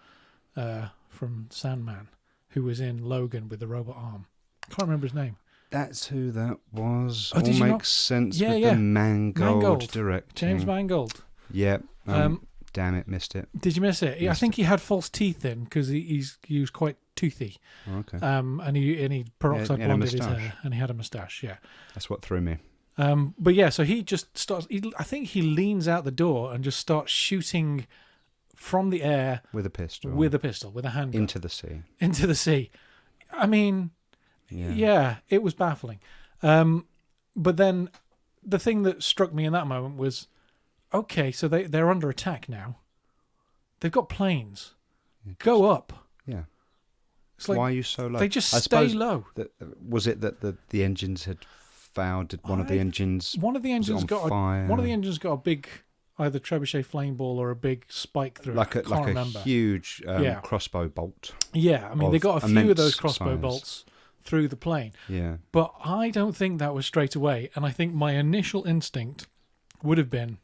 Sandman, who was in Logan with the robot arm. I can't remember his name. That's who that was. Oh, all makes sense with the Mangold directing. James Mangold. Yeah. Damn it, missed it. Did you miss it? I think he had false teeth in because he was quite toothy. Oh, okay. And he peroxide blonded his hair, and he had a moustache. Yeah. That's what threw me. But yeah, so he just starts. I think he leans out the door and just starts shooting from the air with a pistol, with a handgun into the sea. I mean. Yeah, it was baffling. But then the thing that struck me in that moment was, okay, so they're under attack now. They've got planes. Go up. Yeah. It's like, why are you so low? They just stay low. Was it that the engines had failed? Did one of the engines? One of the engines got fire? One of the engines got a big, either trebuchet flame ball or a big spike through like it. A huge crossbow bolt. Yeah, I mean they got a few of those crossbow bolts through the plane. Yeah, but I don't think that was straight away. And I think my initial instinct would have been,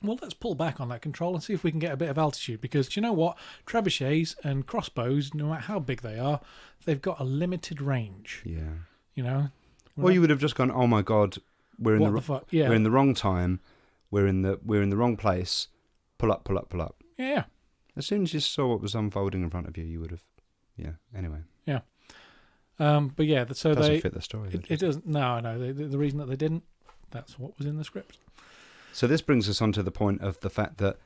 well, let's pull back on that control and see if we can get a bit of altitude. Because do you know what? Trebuchets and crossbows, no matter how big they are, they've got a limited range. Yeah. You know? Well, you would have just gone, oh my God, we're in we're in the wrong time. We're in the wrong place. Pull up, pull up, pull up. Yeah. As soon as you saw what was unfolding in front of you, you would have, anyway. Yeah. But yeah, so it doesn't fit the story. It doesn't. No. The reason that they didn't, that's what was in the script. So this brings us on to the point of the fact that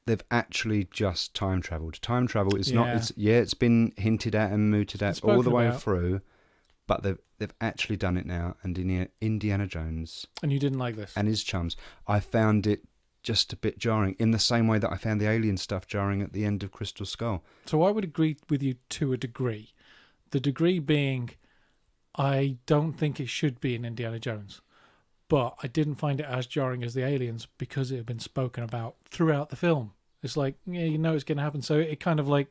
they've actually just time travelled. Time travel is not. It's been hinted at and mooted at all the way through, but they've actually done it now. And Indiana Jones. And you didn't like this. And his chums. I found it just a bit jarring, in the same way that I found the alien stuff jarring at the end of Crystal Skull. So I would agree with you to a degree. The degree being, I don't think it should be in Indiana Jones. But I didn't find it as jarring as the aliens because it had been spoken about throughout the film. It's like, you know it's going to happen. So it kind of like,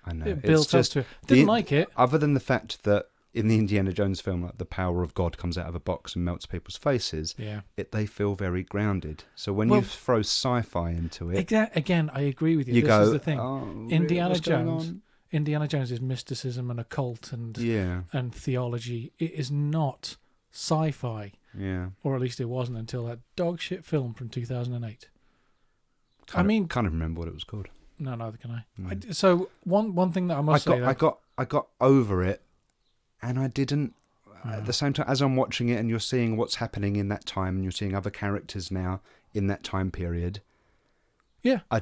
I know. It built up to it. Didn't like it. Other than the fact that in the Indiana Jones film, like the power of God comes out of a box and melts people's faces, they feel very grounded. So when you throw sci-fi into it... Again, I agree with you. This is the thing. Indiana Jones is mysticism and occult and theology. It is not sci-fi. Yeah. Or at least it wasn't until that dog shit film from 2008. Can't remember what it was called. No, neither can I. So one thing that I must say, I got over it, and I didn't. At the same time, as I'm watching it, and you're seeing what's happening in that time, and you're seeing other characters now in that time period. Yeah. I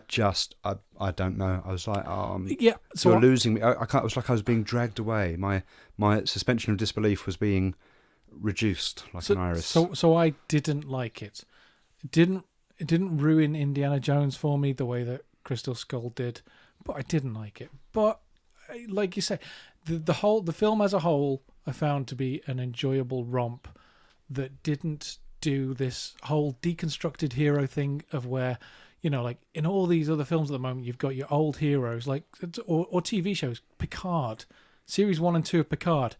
don't know. I was like, so you're losing me. It was like I was being dragged away. My suspension of disbelief was being reduced like an iris. So I didn't like it. It didn't ruin Indiana Jones for me the way that Crystal Skull did, but I didn't like it. But like you say, the film as a whole I found to be an enjoyable romp that didn't do this whole deconstructed hero thing of where, like in all these other films at the moment, you've got your old heroes or TV shows. Picard, series 1 and 2 of Picard.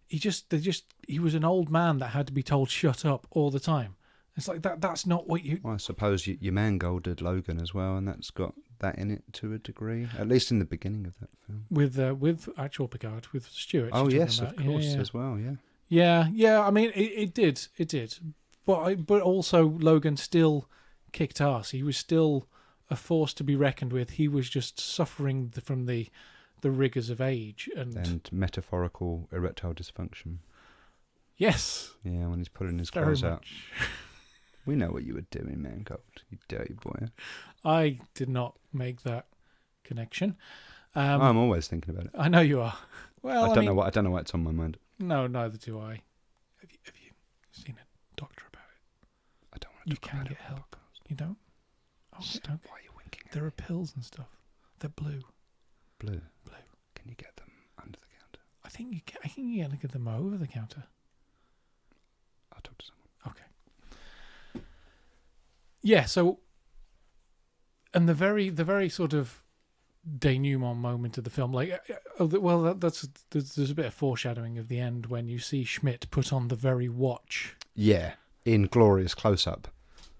He was an old man that had to be told shut up all the time. It's like that's not what you... Well, I suppose your Mangold Logan as well, and that's got that in it to a degree, at least in the beginning of that film. With actual Picard, with Stewart. Oh yes, of course, as well, yeah. Yeah, I mean, it did. But also Logan still kicked ass. He was still a force to be reckoned with. He was just suffering from the rigours of age and metaphorical erectile dysfunction. Yes. Yeah, when he's pulling his clothes out. We know what you were doing, Mangold, you dirty boy. I did not make that connection. I'm always thinking about it. I know you are. Well, I don't know why it's on my mind. No, neither do I. Have you seen a doctor about it? I don't want to talk about it. You can get help. You don't? Oh, don't. Why are you winking? There are pills and stuff. They're blue. Blue. Can you get them under the counter? I think you can. I think you can get them over the counter. I'll talk to someone. Okay. Yeah. So, and the very sort of denouement moment of the film, there's a bit of foreshadowing of the end when you see Schmidt put on the very watch. Yeah, in glorious close-up.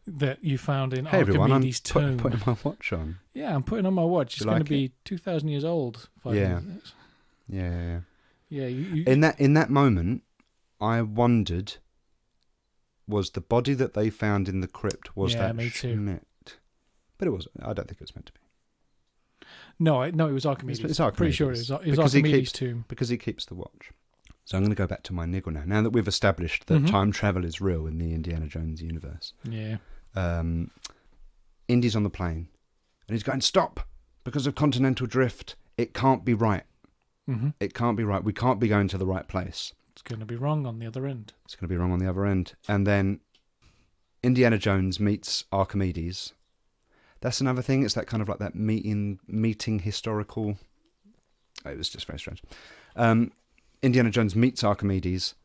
That you found in Archimedes' tomb. Putting my watch on. Yeah, I'm putting on my watch. It's going to be 2,000 years old. 5 years. Yeah. Yeah. In that moment, I wondered, was the body that they found in the crypt that me Schmidt? Too. But it wasn't. I don't think it was meant to be. No, it was Archimedes. It's Archimedes. Pretty sure it was Archimedes' tomb. Because he keeps the watch. So I'm going to go back to my niggle now. Now that we've established that time travel is real in the Indiana Jones universe. Yeah. Indy's on the plane. And he's going, stop! Because of continental drift, it can't be right. Mm-hmm. It can't be right. We can't be going to the right place. It's going to be wrong on the other end. And then Indiana Jones meets Archimedes. That's another thing. It's that kind of like that meeting historical It was just very strange. Indiana Jones meets Archimedes,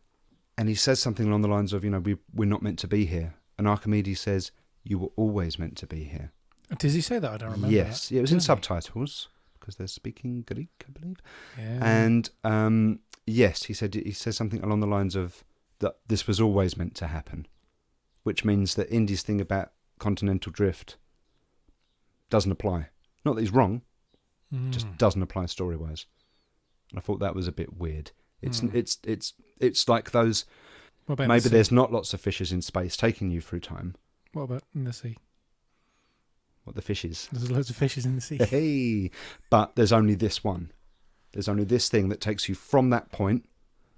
and he says something along the lines of, we're not meant to be here. And Archimedes says, you were always meant to be here. Does he say that? I don't remember. Yes, that. It was in subtitles because they're speaking Greek, I believe. Yeah. And yes, he says something along the lines of that this was always meant to happen, which means that Indy's thing about continental drift doesn't apply. Not that he's wrong, just doesn't apply story-wise. And I thought that was a bit weird. It's like those. Maybe there's not lots of fishes in space taking you through time. What about in the sea? What, the fishes? There's loads of fishes in the sea. Hey, but there's only this one. There's only this thing that takes you from that point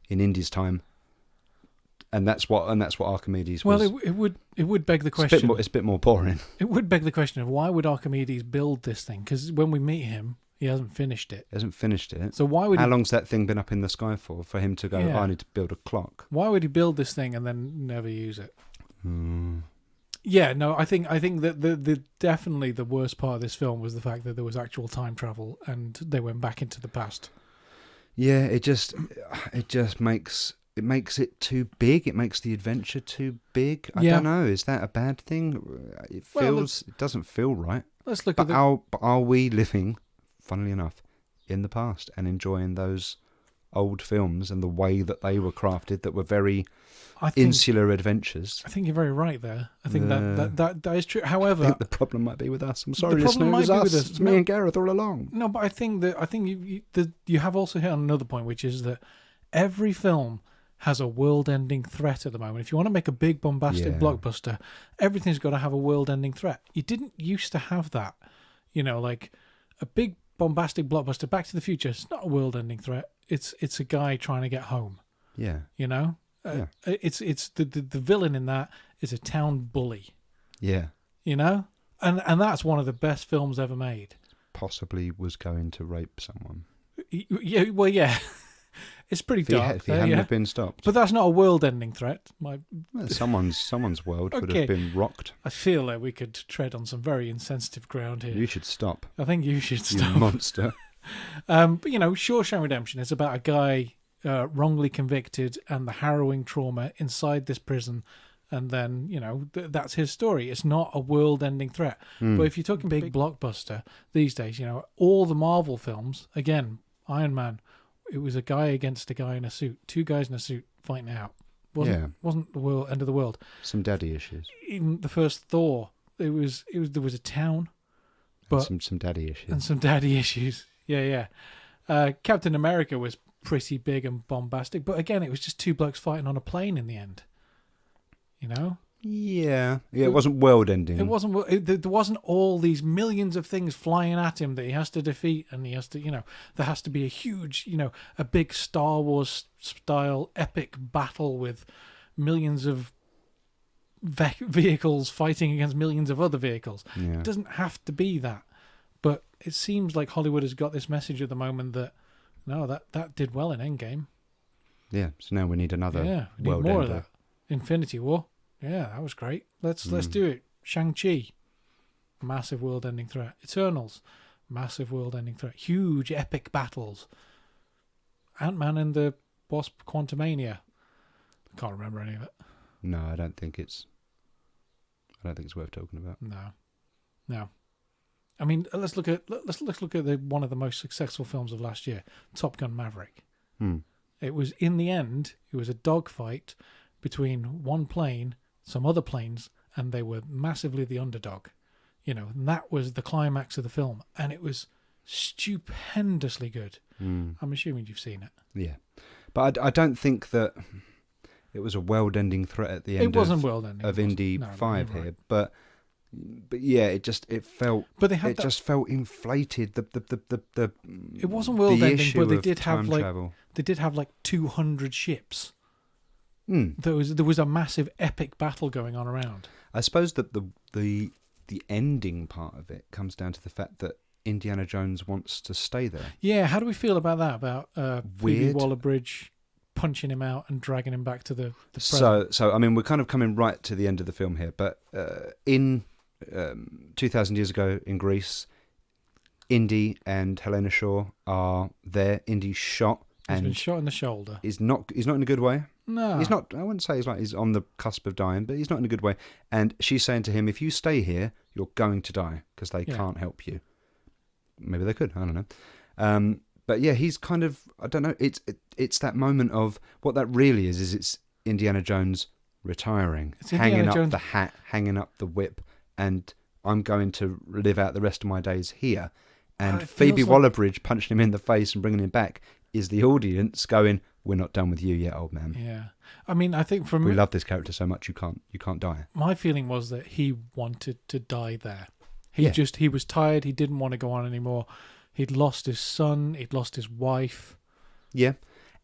in Indy's time, and that's what Archimedes was. Well, it would beg the question. It's a bit more boring. It would beg the question of why would Archimedes build this thing? Because when we meet him, he hasn't finished it. So why would How long's that thing been up in the sky for him to go, I need to build a clock? Why would he build this thing and then never use it? Yeah, no, I think that the definitely the worst part of this film was the fact that there was actual time travel and they went back into the past. Yeah, it just makes it too big. It makes the adventure too big. I don't know. Is that a bad thing? It doesn't feel right. Let's look at are we living, funnily enough, in the past and enjoying those old films and the way that they were crafted that were very insular adventures? I think you're very right there. I think that is true. However, I think the problem might be with us. I'm sorry, listeners. It was us. It's me and Gareth all along. No, but I think you have also hit on another point, which is that every film has a world-ending threat at the moment. If you want to make a big bombastic blockbuster, everything's got to have a world-ending threat. You didn't used to have that. Like a big bombastic blockbuster, Back to the Future, it's not a world-ending threat. It's a guy trying to get home. Yeah. It's the villain in that is a town bully. Yeah. And that's one of the best films ever made. Possibly was going to rape someone. Yeah, well, yeah. It's pretty dark. If he hadn't have been stopped. But that's not a world-ending threat. Someone's world would have been rocked. I feel like we could tread on some very insensitive ground here. You should stop. I think you should stop. You monster. But Shawshank Redemption is about a guy wrongly convicted and the harrowing trauma inside this prison, and then that's his story. It's not a world-ending threat. But if you're talking big blockbuster these days, all the Marvel films, again, Iron Man, it was a guy against a guy in a suit, two guys in a suit fighting it out. Wasn't the end of the world. Some daddy issues. In the first Thor, there was a town, but some daddy issues. And some daddy issues. Yeah. Captain America was pretty big and bombastic, but again, it was just two blokes fighting on a plane in the end. Yeah. It wasn't world-ending. It wasn't. There wasn't all these millions of things flying at him that he has to defeat, and he has to, there has to be a huge, a big Star Wars style epic battle with millions of vehicles fighting against millions of other vehicles. Yeah. It doesn't have to be that, but it seems like Hollywood has got this message at the moment that no, that did well in Endgame. Yeah. So now we need another. Yeah, we need more of that. Infinity War. Yeah, that was great. Let's do it. Shang-Chi, massive world-ending threat. Eternals, massive world-ending threat. Huge epic battles. Ant-Man and the Wasp: Quantumania. I can't remember any of it. No, I don't think it's worth talking about. No. I mean, let's look at one of the most successful films of last year, Top Gun: Maverick. It was, in the end, it was a dogfight between one plane, some other planes, and they were massively the underdog. And that was the climax of the film, and it was stupendously good. I'm assuming you've seen it. Yeah, but I don't think that it was a world-ending threat at the end. It wasn't world-ending of Indy 5 here, right. But yeah, it felt. But they had just felt inflated. The it wasn't world-ending, but they did have travel. They did have 200 ships. There was a massive epic battle going on around. I suppose that the ending part of it comes down to the fact that Indiana Jones wants to stay there. Yeah, how do we feel about that? About Phoebe Waller-Bridge punching him out and dragging him back to the present? So I mean, we're kind of coming right to the end of the film here, but in 2,000 years ago in Greece, Indy and Helena Shaw are there. Indy's shot. He's and been shot in the shoulder. He's not in a good way. No. He's not. I wouldn't say he's on the cusp of dying, but he's not in a good way. And she's saying to him, if you stay here, you're going to die because they can't help you. Maybe they could. I don't know. But yeah, he's kind of, I don't know. It's that moment of what that really is it's Indiana Jones retiring, hanging up the hat, hanging up the whip, and I'm going to live out the rest of my days here. And Phoebe Waller-Bridge punching him in the face and bringing him back is the audience going, "We're not done with you yet, old man." Yeah, I mean, I think we love this character so much, you can't die. My feeling was that he wanted to die there. He was tired. He didn't want to go on anymore. He'd lost his son. He'd lost his wife. Yeah,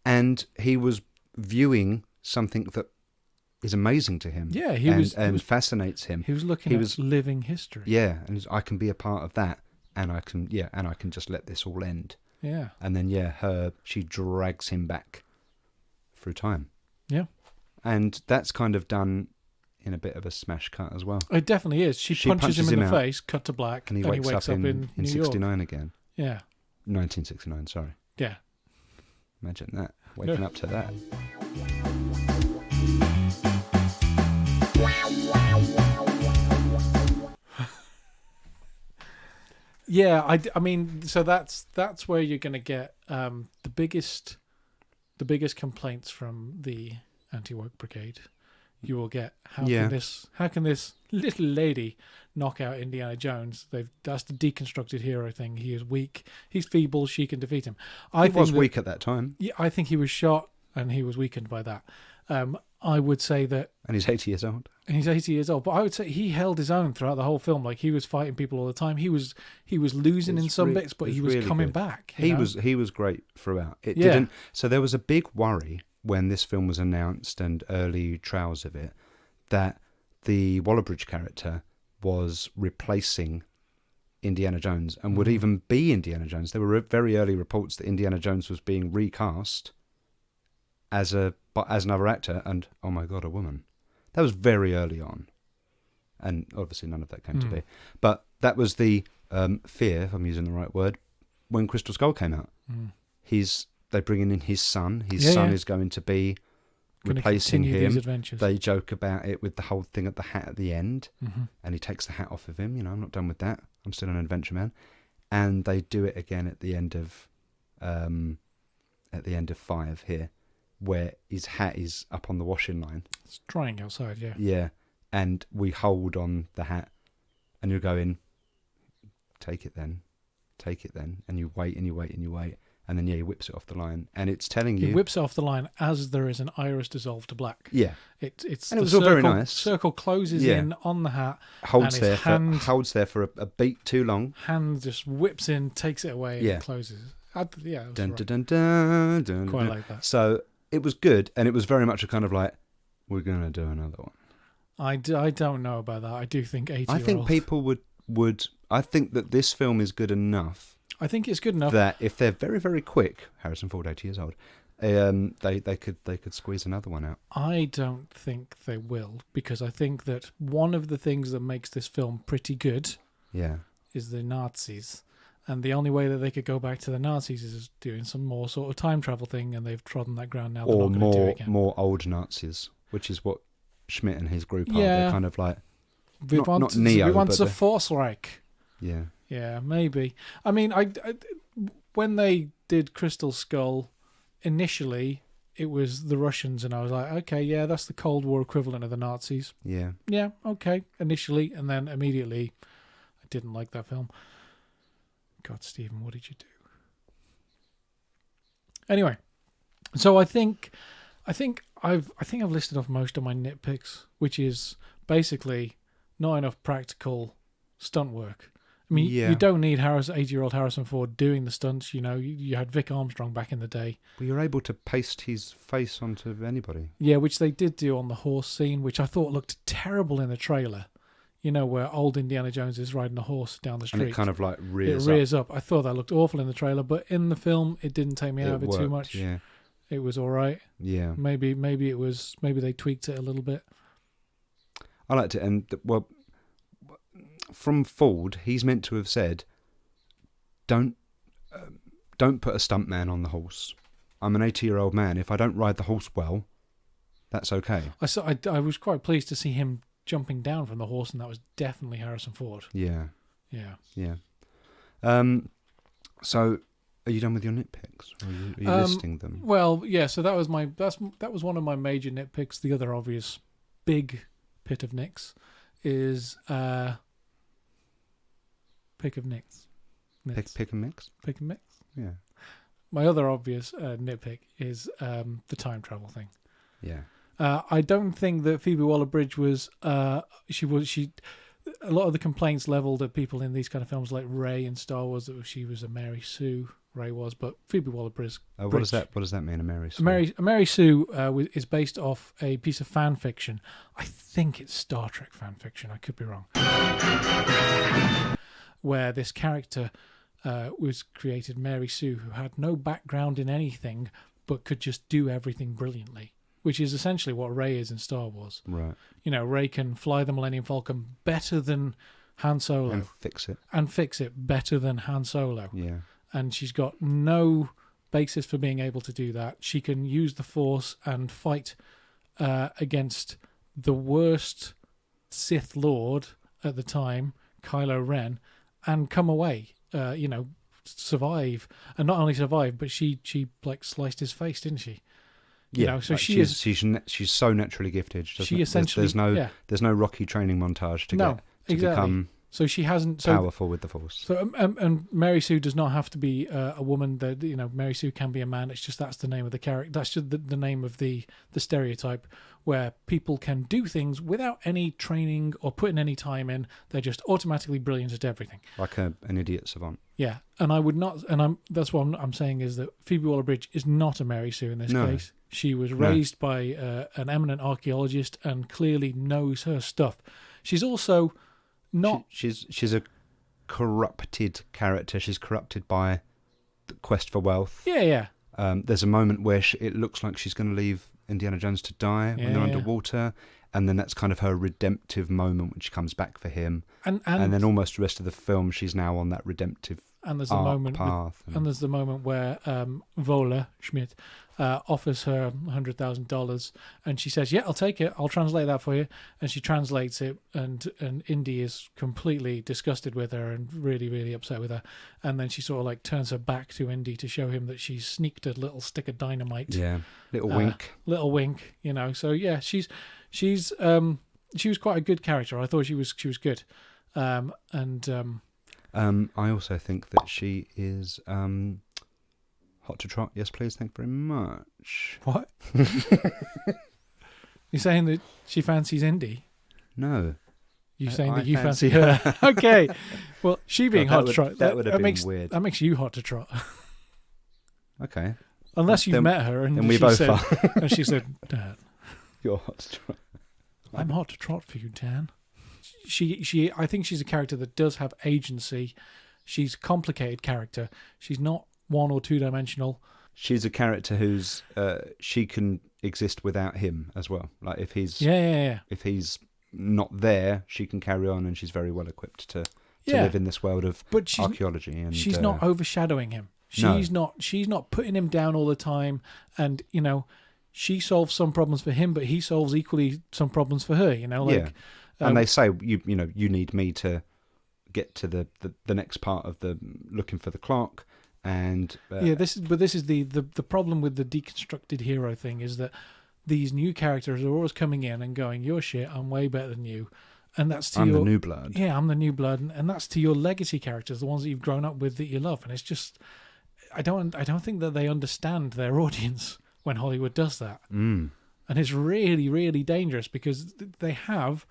and he was viewing something that is amazing to him. Yeah, and fascinates him. He was looking at living history. Yeah, and I can be a part of that. And I can just let this all end. Yeah. And then she drags him back through time. Yeah. And that's kind of done in a bit of a smash cut as well. It definitely is. She punches him in the face, cut to black, and he wakes up in New 69 York. again. Yeah. 1969, sorry. Yeah. Imagine that. Waking up to that. Yeah, I mean, so that's where you're going to get the biggest complaints from the anti-woke brigade. You will get how can this little lady knock out Indiana Jones? That's the deconstructed hero thing. He is weak. He's feeble. She can defeat him. He was weak at that time. Yeah, I think he was shot and he was weakened by that. I would say that... And he's 80 years old. And he's 80 years old. But I would say he held his own throughout the whole film. Like, he was fighting people all the time. He was losing in some bits, but he was really coming back. He was great throughout. It didn't... So there was a big worry when this film was announced and early trials of it that the Waller-Bridge character was replacing Indiana Jones and would even be Indiana Jones. There were very early reports that Indiana Jones was being recast as another actor, and oh my god, a woman. That was very early on, and obviously none of that came to be. But that was the fear, if I'm using the right word, when Crystal Skull came out. They bring in his son. His son is going to be replacing him. They joke about it with the whole thing at the hat at the end, and he takes the hat off of him. I'm not done with that. I'm still an adventure man, and they do it again at the end of 5 here, where his hat is up on the washing line. It's drying outside, yeah. Yeah, and we hold on the hat, and you're going, take it then, and you wait and you wait and you wait, and then he whips it off the line, and it's telling you... He whips it off the line as there is an iris dissolved to black. Yeah. It's and it was all very nice. Circle closes in on the hat, holds there for a beat too long. Hand just whips in, takes it away, and it closes. Dun, dun, dun, dun, dun, quite like that. So it was good, and it was very much a kind of like, we're going to do another one. I don't know about that. I do think 80-year-olds... I think people would... I think that this film is good enough. I think it's good enough that if they're very, very quick, Harrison Ford, 80 years old, they could squeeze another one out. I don't think they will, because I think that one of the things that makes this film pretty good is the Nazis. And the only way that they could go back to the Nazis is doing some more sort of time travel thing, and they've trodden that ground now. Or more old Nazis, which is what Schmidt and his group are. They're kind of like not Neo, we want the Force Reich. Yeah. Yeah, maybe. I mean, I when they did Crystal Skull, initially it was the Russians, and I was like, okay, yeah, that's the Cold War equivalent of the Nazis. Yeah. Yeah, okay, initially, and then immediately, I didn't like that film. God, Stephen, what did you do? Anyway, so I think I've listed off most of my nitpicks, which is basically not enough practical stunt work. I mean, you don't need 80-year-old Harrison Ford doing the stunts. You had Vic Armstrong back in the day. Well, you're able to paste his face onto anybody. Yeah, which they did do on the horse scene, which I thought looked terrible in the trailer. Where old Indiana Jones is riding a horse down the street. And it kind of like rears up. I thought that looked awful in the trailer, but in the film, it didn't take me out of it too much. Yeah. It was all right. Yeah. Maybe they tweaked it a little bit. I liked it, and from Ford, he's meant to have said, don't put a stuntman on the horse. I'm an 80-year-old man. If I don't ride the horse well, that's okay. I was quite pleased to see him jumping down from the horse, and that was definitely Harrison Ford. Yeah. Yeah. So, are you done with your nitpicks? Or are you listing them? Well, yeah. So that was one of my major nitpicks. The other obvious big pit of nicks is pick of nicks. Pick and mix? Pick and mix? Yeah. My other obvious nitpick is the time travel thing. Yeah. I don't think that Phoebe Waller-Bridge was. She. A lot of the complaints leveled at people in these kind of films, like Rey in Star Wars, that she was a Mary Sue. Rey was, but Phoebe Waller-Bridge. What does that mean, a Mary Sue? Mary Sue is based off a piece of fan fiction. I think it's Star Trek fan fiction. I could be wrong. Where this character was created, Mary Sue, who had no background in anything but could just do everything brilliantly, which is essentially what Rey is in Star Wars. Right. You know, Rey can fly the Millennium Falcon better than Han Solo. And fix it better than Han Solo. Yeah. And she's got no basis for being able to do that. She can use the Force and fight against the worst Sith Lord at the time, Kylo Ren, and come away, survive. And not only survive, but she like sliced his face, didn't she? So like she's so naturally gifted. There's no Rocky training montage to become powerful with the Force. So and Mary Sue does not have to be a woman. That Mary Sue can be a man. It's just that's the name of the character. That's just the name of the stereotype where people can do things without any training or putting any time in. They're just automatically brilliant at everything, like an idiot savant. Yeah, and I would not. And that's what I'm saying is that Phoebe Waller-Bridge is not a Mary Sue in this case. She was raised by an eminent archaeologist and clearly knows her stuff. She's also not. She's a corrupted character. She's corrupted by the quest for wealth. Yeah. There's a moment where it looks like she's going to leave Indiana Jones to die when they're underwater, and then that's kind of her redemptive moment when she comes back for him. And then almost the rest of the film, she's now on that redemptive path. And there's the moment where Vola Schmidt offers her $100,000, and she says, "Yeah, I'll take it. I'll translate that for you." And she translates it, and Indy is completely disgusted with her and really, really upset with her. And then she sort of like turns her back to Indy to show him that she's sneaked a little stick of dynamite. Yeah, little wink. So yeah, she was quite a good character. I thought she was good, I also think that she is hot to trot. Yes, please. Thank you very much. What? You're saying that she fancies Indy? No. You're saying that you fancy her? Okay. Well, she being hot to trot. That would have been weird. That makes you hot to trot. Okay. Unless you've met her and we both are. And she said, "Dad, you're hot to trot." I'm hot to trot for you, Dan. I think she's a character that does have agency. She's a complicated character. She's not one or two dimensional. She's a character who's she can exist without him as well. Like if he's if he's not there, she can carry on, and she's very well equipped to live in this world of archaeology. And she's not overshadowing him. She's not putting him down all the time. And she solves some problems for him, but he solves equally some problems for her. And they say you need me to get to the next part of the looking for the clock. And this is the problem with the deconstructed hero thing, is that these new characters are always coming in and going, "You're shit, I'm way better than you," and that's to I'm the new blood. Yeah, I'm the new blood, and that's to your legacy characters, the ones that you've grown up with that you love. And it's just, I don't think that they understand their audience when Hollywood does that, and it's really, really dangerous because they have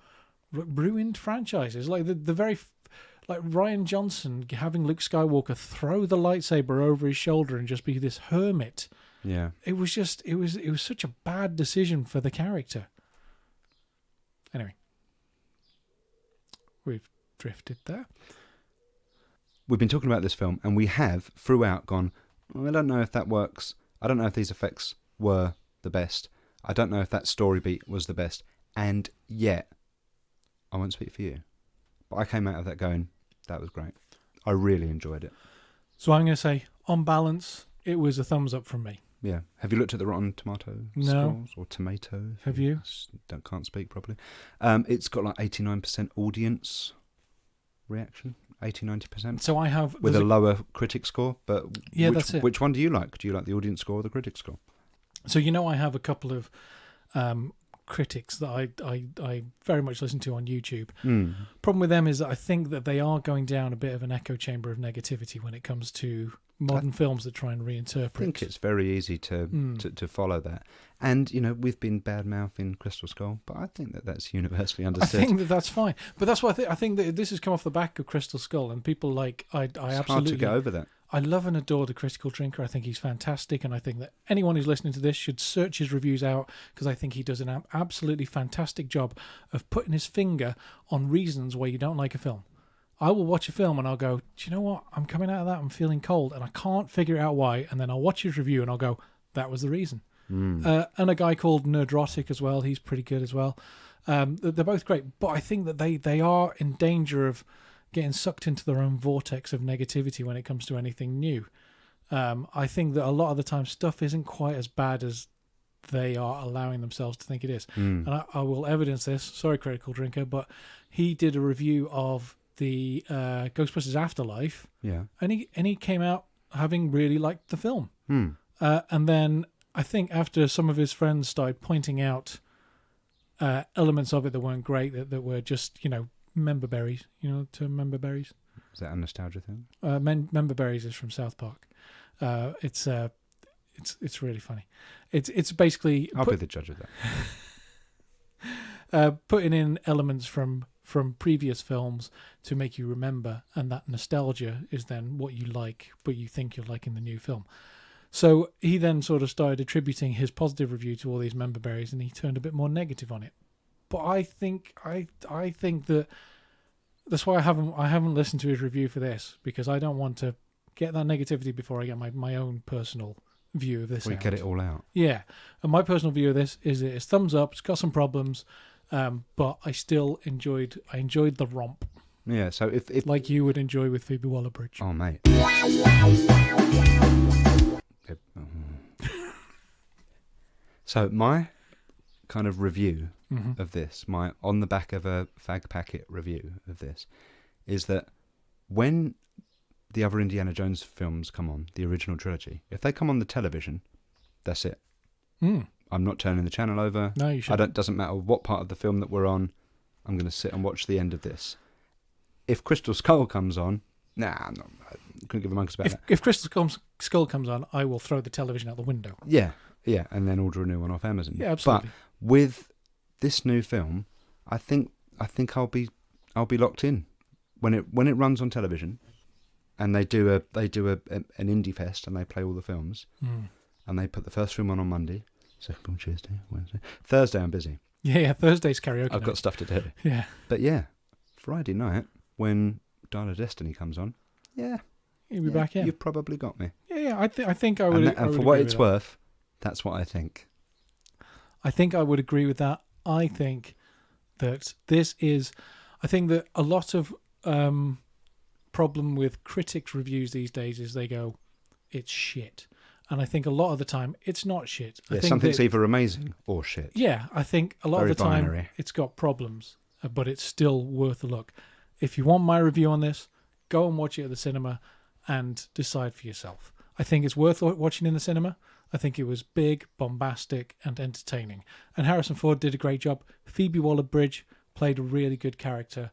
ruined franchises like the very. Like Rian Johnson having Luke Skywalker throw the lightsaber over his shoulder and just be this hermit. Yeah. It was such a bad decision for the character. Anyway. We've drifted there. We've been talking about this film, and we have throughout gone, I don't know if that works. I don't know if these effects were the best. I don't know if that story beat was the best. And yet, I won't speak for you, but I came out of that going, that was great. I really enjoyed it. So I'm going to say, on balance, it was a thumbs up from me. Yeah. Have you looked at the Rotten Tomato scores or tomato? Have you? Can't speak properly. It's got like 89% audience reaction, 80-90%. So I have with a lower critic score. But yeah, that's it. Which one do you like? Do you like the audience score or the critic score? So I have a couple of critics that I very much listen to on YouTube. Problem with them is that I think that they are going down a bit of an echo chamber of negativity when it comes to modern films that try and reinterpret. I think it's very easy to follow that. And, we've been bad-mouthing Crystal Skull, but I think that's universally understood. I think that's fine. But that's why I think that this has come off the back of Crystal Skull, and people it's absolutely hard to get over that. I love and adore The Critical Drinker. I think he's fantastic, and I think that anyone who's listening to this should search his reviews out, because I think he does an absolutely fantastic job of putting his finger on reasons why you don't like a film. I will watch a film and I'll go, do you know what? I'm coming out of that, I'm feeling cold, and I can't figure out why. And then I'll watch his review and I'll go, that was the reason. And a guy called Nerdrotic as well. He's pretty good as well. They're both great, but I think that they are in danger of getting sucked into their own vortex of negativity when it comes to anything new. I think that a lot of the time stuff isn't quite as bad as they are allowing themselves to think it is. And I will evidence this. Sorry, Critical Drinker, but he did a review of the Ghostbusters Afterlife, and he came out having really liked the film. And then I think after some of his friends started pointing out elements of it that weren't great, that were just member berries, term member berries. Is that a nostalgia thing? Member berries is from South Park. It's really funny. It's basically I'll be the judge of that. Putting in elements from previous films to make you remember, and that nostalgia is then what you like, but you think you're liking the new film. So he then sort of started attributing his positive review to all these member berries, and he turned a bit more negative on it. But I think that that's why I haven't listened to his review for this, because I don't want to get that negativity before I get my own personal view of this. We get it all out. Yeah, and my personal view of this is it's thumbs up. It's got some problems. But I still enjoyed the romp. Yeah, so if like you would enjoy with Phoebe Waller-Bridge. Oh, mate. So my kind of review of this, my on the back of a fag packet review of this, is that when the other Indiana Jones films come on, the original trilogy, if they come on the television, that's it. I'm not turning the channel over. No, you shouldn't. Doesn't matter what part of the film that we're on. I'm going to sit and watch the end of this. If Crystal Skull comes on, I couldn't give a monkey's about that. If Crystal Skull comes on, I will throw the television out the window. Yeah, and then order a new one off Amazon. Yeah, absolutely. But with this new film, I think I'll be locked in when it runs on television, and they do an indie fest and they play all the films, and they put the first film on Monday. Second, Tuesday, Wednesday, Thursday. I'm busy. Yeah. Thursday's karaoke. I've got stuff to do. Yeah. But yeah, Friday night when Dial of Destiny comes on, you'll be back in. You've probably got me. Yeah. I think I would. And for what it's worth, that's what I think. I think I would agree with that. I think that this is. I think that a lot of problem with critics' reviews these days is they go, "It's shit." And I think a lot of the time, it's not shit. I think something's either amazing or shit. Yeah, I think a lot of the time, binary. It's got problems, but it's still worth a look. If you want my review on this, go and watch it at the cinema and decide for yourself. I think it's worth watching in the cinema. I think it was big, bombastic, and entertaining. And Harrison Ford did a great job. Phoebe Waller-Bridge played a really good character.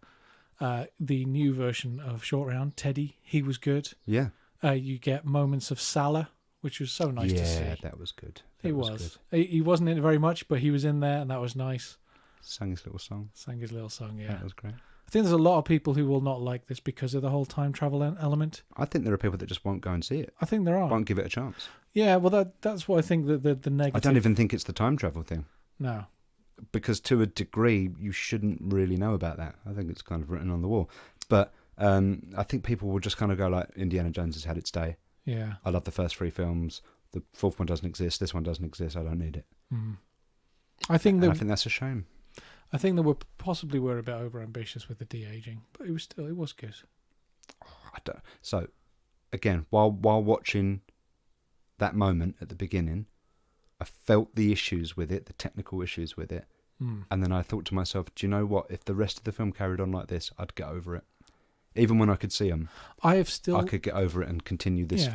The new version of Short Round, Teddy, he was good. Yeah. You get moments of Salah, which was so nice to see. Yeah, that was good. He wasn't in it very much, but he was in there, and that was nice. Sang his little song, yeah. That was great. I think there's a lot of people who will not like this because of the whole time travel element. I think there are people that just won't go and see it. I think there are. Won't give it a chance. Yeah, well, that's what I think the negative... I don't even think it's the time travel thing. No. Because to a degree, you shouldn't really know about that. I think it's kind of written on the wall. But I think people will just kind of go like, Indiana Jones has had its day. Yeah. I love the first three films. The fourth one doesn't exist. This one doesn't exist. I don't need it. I think that's a shame. I think they were possibly a bit over ambitious with the de-aging, but it was good. So again, while watching that moment at the beginning, I felt the issues with it, the technical issues with it. And then I thought to myself, do you know what? If the rest of the film carried on like this, I'd get over it. Even when I could see them, I could get over it and continue this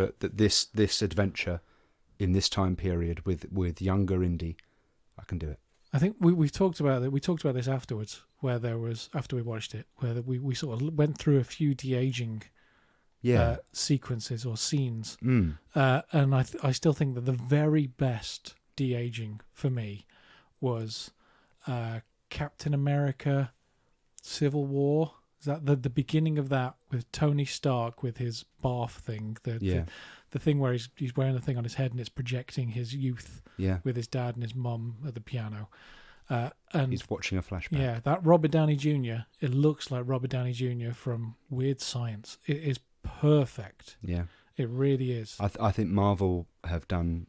this adventure in this time period with younger Indy. I can do it. I think we've talked about it. We talked about this afterwards, where there was, after we watched it, where we sort of went through a few de-aging sequences or scenes. And I still think that the very best de-aging for me was Captain America Civil War. Is that the beginning of that with Tony Stark with his bath thing? The thing where he's wearing the thing on his head and it's projecting his youth with his dad and his mum at the piano. And he's watching a flashback. Yeah, that Robert Downey Jr., it looks like Robert Downey Jr. from Weird Science. It is perfect. Yeah. It really is. I think Marvel have done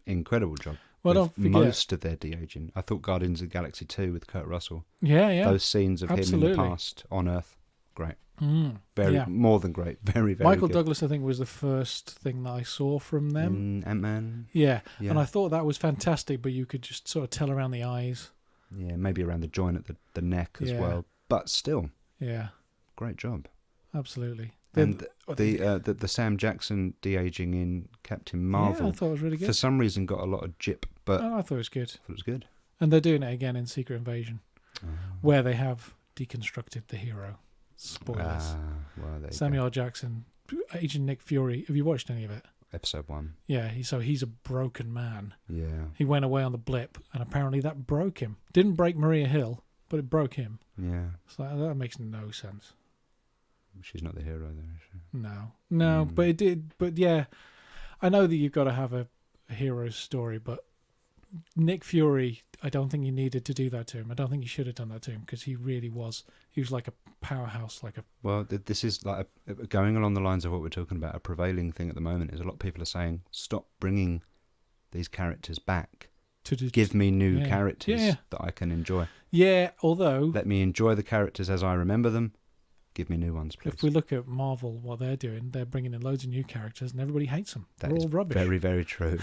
incredible job. Well, don't forget most of their de-aging. I thought Guardians of the Galaxy 2 with Kurt Russell. Yeah. Those scenes of him in the past on Earth, great. More than great. Very, very Michael good. Douglas, I think, was the first thing that I saw from them. Ant-Man. Yeah, and I thought that was fantastic, but you could just sort of tell around the eyes. Yeah, maybe around the joint at the neck as well. But still. Yeah. Great job. Absolutely. And the Sam Jackson de-aging in Captain Marvel, I thought it was really good. For some reason got a lot of jip, but I thought it was good. It was good. And they're doing it again in Secret Invasion, where they have deconstructed the hero. Spoilers. Samuel L. Jackson, Agent Nick Fury. Have you watched any of it? Episode 1. Yeah, he's a broken man. Yeah. He went away on the blip, and apparently that broke him. Didn't break Maria Hill, but it broke him. Yeah. So that makes no sense. She's not the hero, though, is she? No, but it did. But yeah, I know that you've got to have a hero's story, but Nick Fury, I don't think you needed to do that to him. I don't think you should have done that to him because he really was. He was like a powerhouse, Well, this is like going along the lines of what we're talking about. A prevailing thing at the moment is a lot of people are saying, stop bringing these characters back. Give me new characters that I can enjoy. Yeah, although let me enjoy the characters as I remember them. Give me new ones, please. If we look at Marvel, what they're doing, they're bringing in loads of new characters, and everybody hates them. They're all rubbish. Very, very true.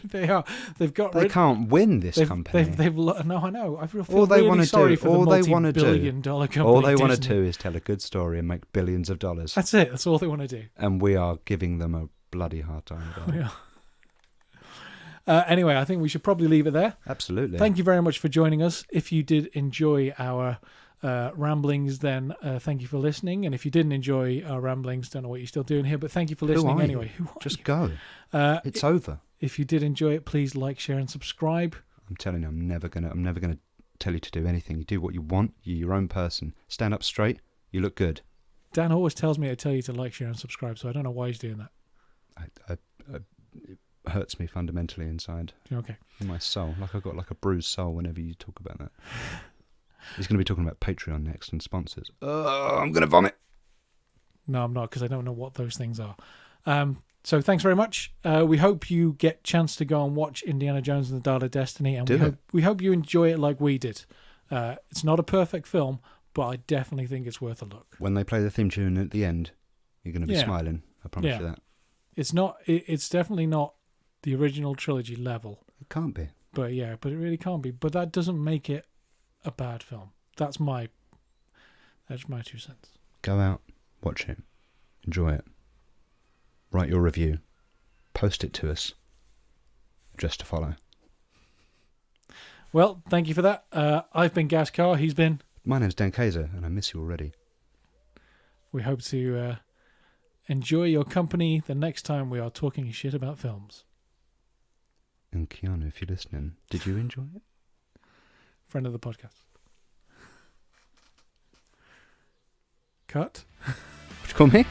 They are. They can't win this company. No, I know. I feel all they really want to sorry do, for all the they want to do, multi-billion-dollar company. all they want to Disney. do is tell a good story and make billions of dollars. That's it. That's all they want to do. And we are giving them a bloody hard time about it. Anyway, I think we should probably leave it there. Absolutely. Thank you very much for joining us. If you did enjoy our ramblings, then thank you for listening. And if you didn't enjoy our ramblings, don't know what you're still doing here, but thank you for listening anyway. Just go. It's over. If you did enjoy it, please like, share, and subscribe. I'm telling you, I'm never gonna tell you to do anything. You do what you want. You're your own person. Stand up straight. You look good. Dan always tells me to tell you to like, share, and subscribe, so I don't know why he's doing that. It hurts me fundamentally inside. Okay. In my soul, like I've got like a bruised soul whenever you talk about that. He's going to be talking about Patreon next and sponsors. I'm going to vomit. No, I'm not, because I don't know what those things are. So thanks very much. We hope you get a chance to go and watch Indiana Jones and the Dial of Destiny, and we hope you enjoy it like we did. It's not a perfect film, but I definitely think it's worth a look. When they play the theme tune at the end, you're going to be smiling. I promise you that. It's not. It's definitely not the original trilogy level. It can't be. But it really can't be. But that doesn't make it a bad film. That's my 2 cents. Go out, watch it, enjoy it, write your review, post it to us, just to follow. Well, thank you for that. I've been Carr. He's been. My name's Dan Cayzer, and I miss you already. We hope to enjoy your company the next time we are talking shit about films. And Keanu, if you're listening, did you enjoy it? Friend of the podcast. Cut. What you call me?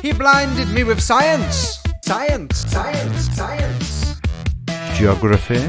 He blinded me with science. Science. Geography.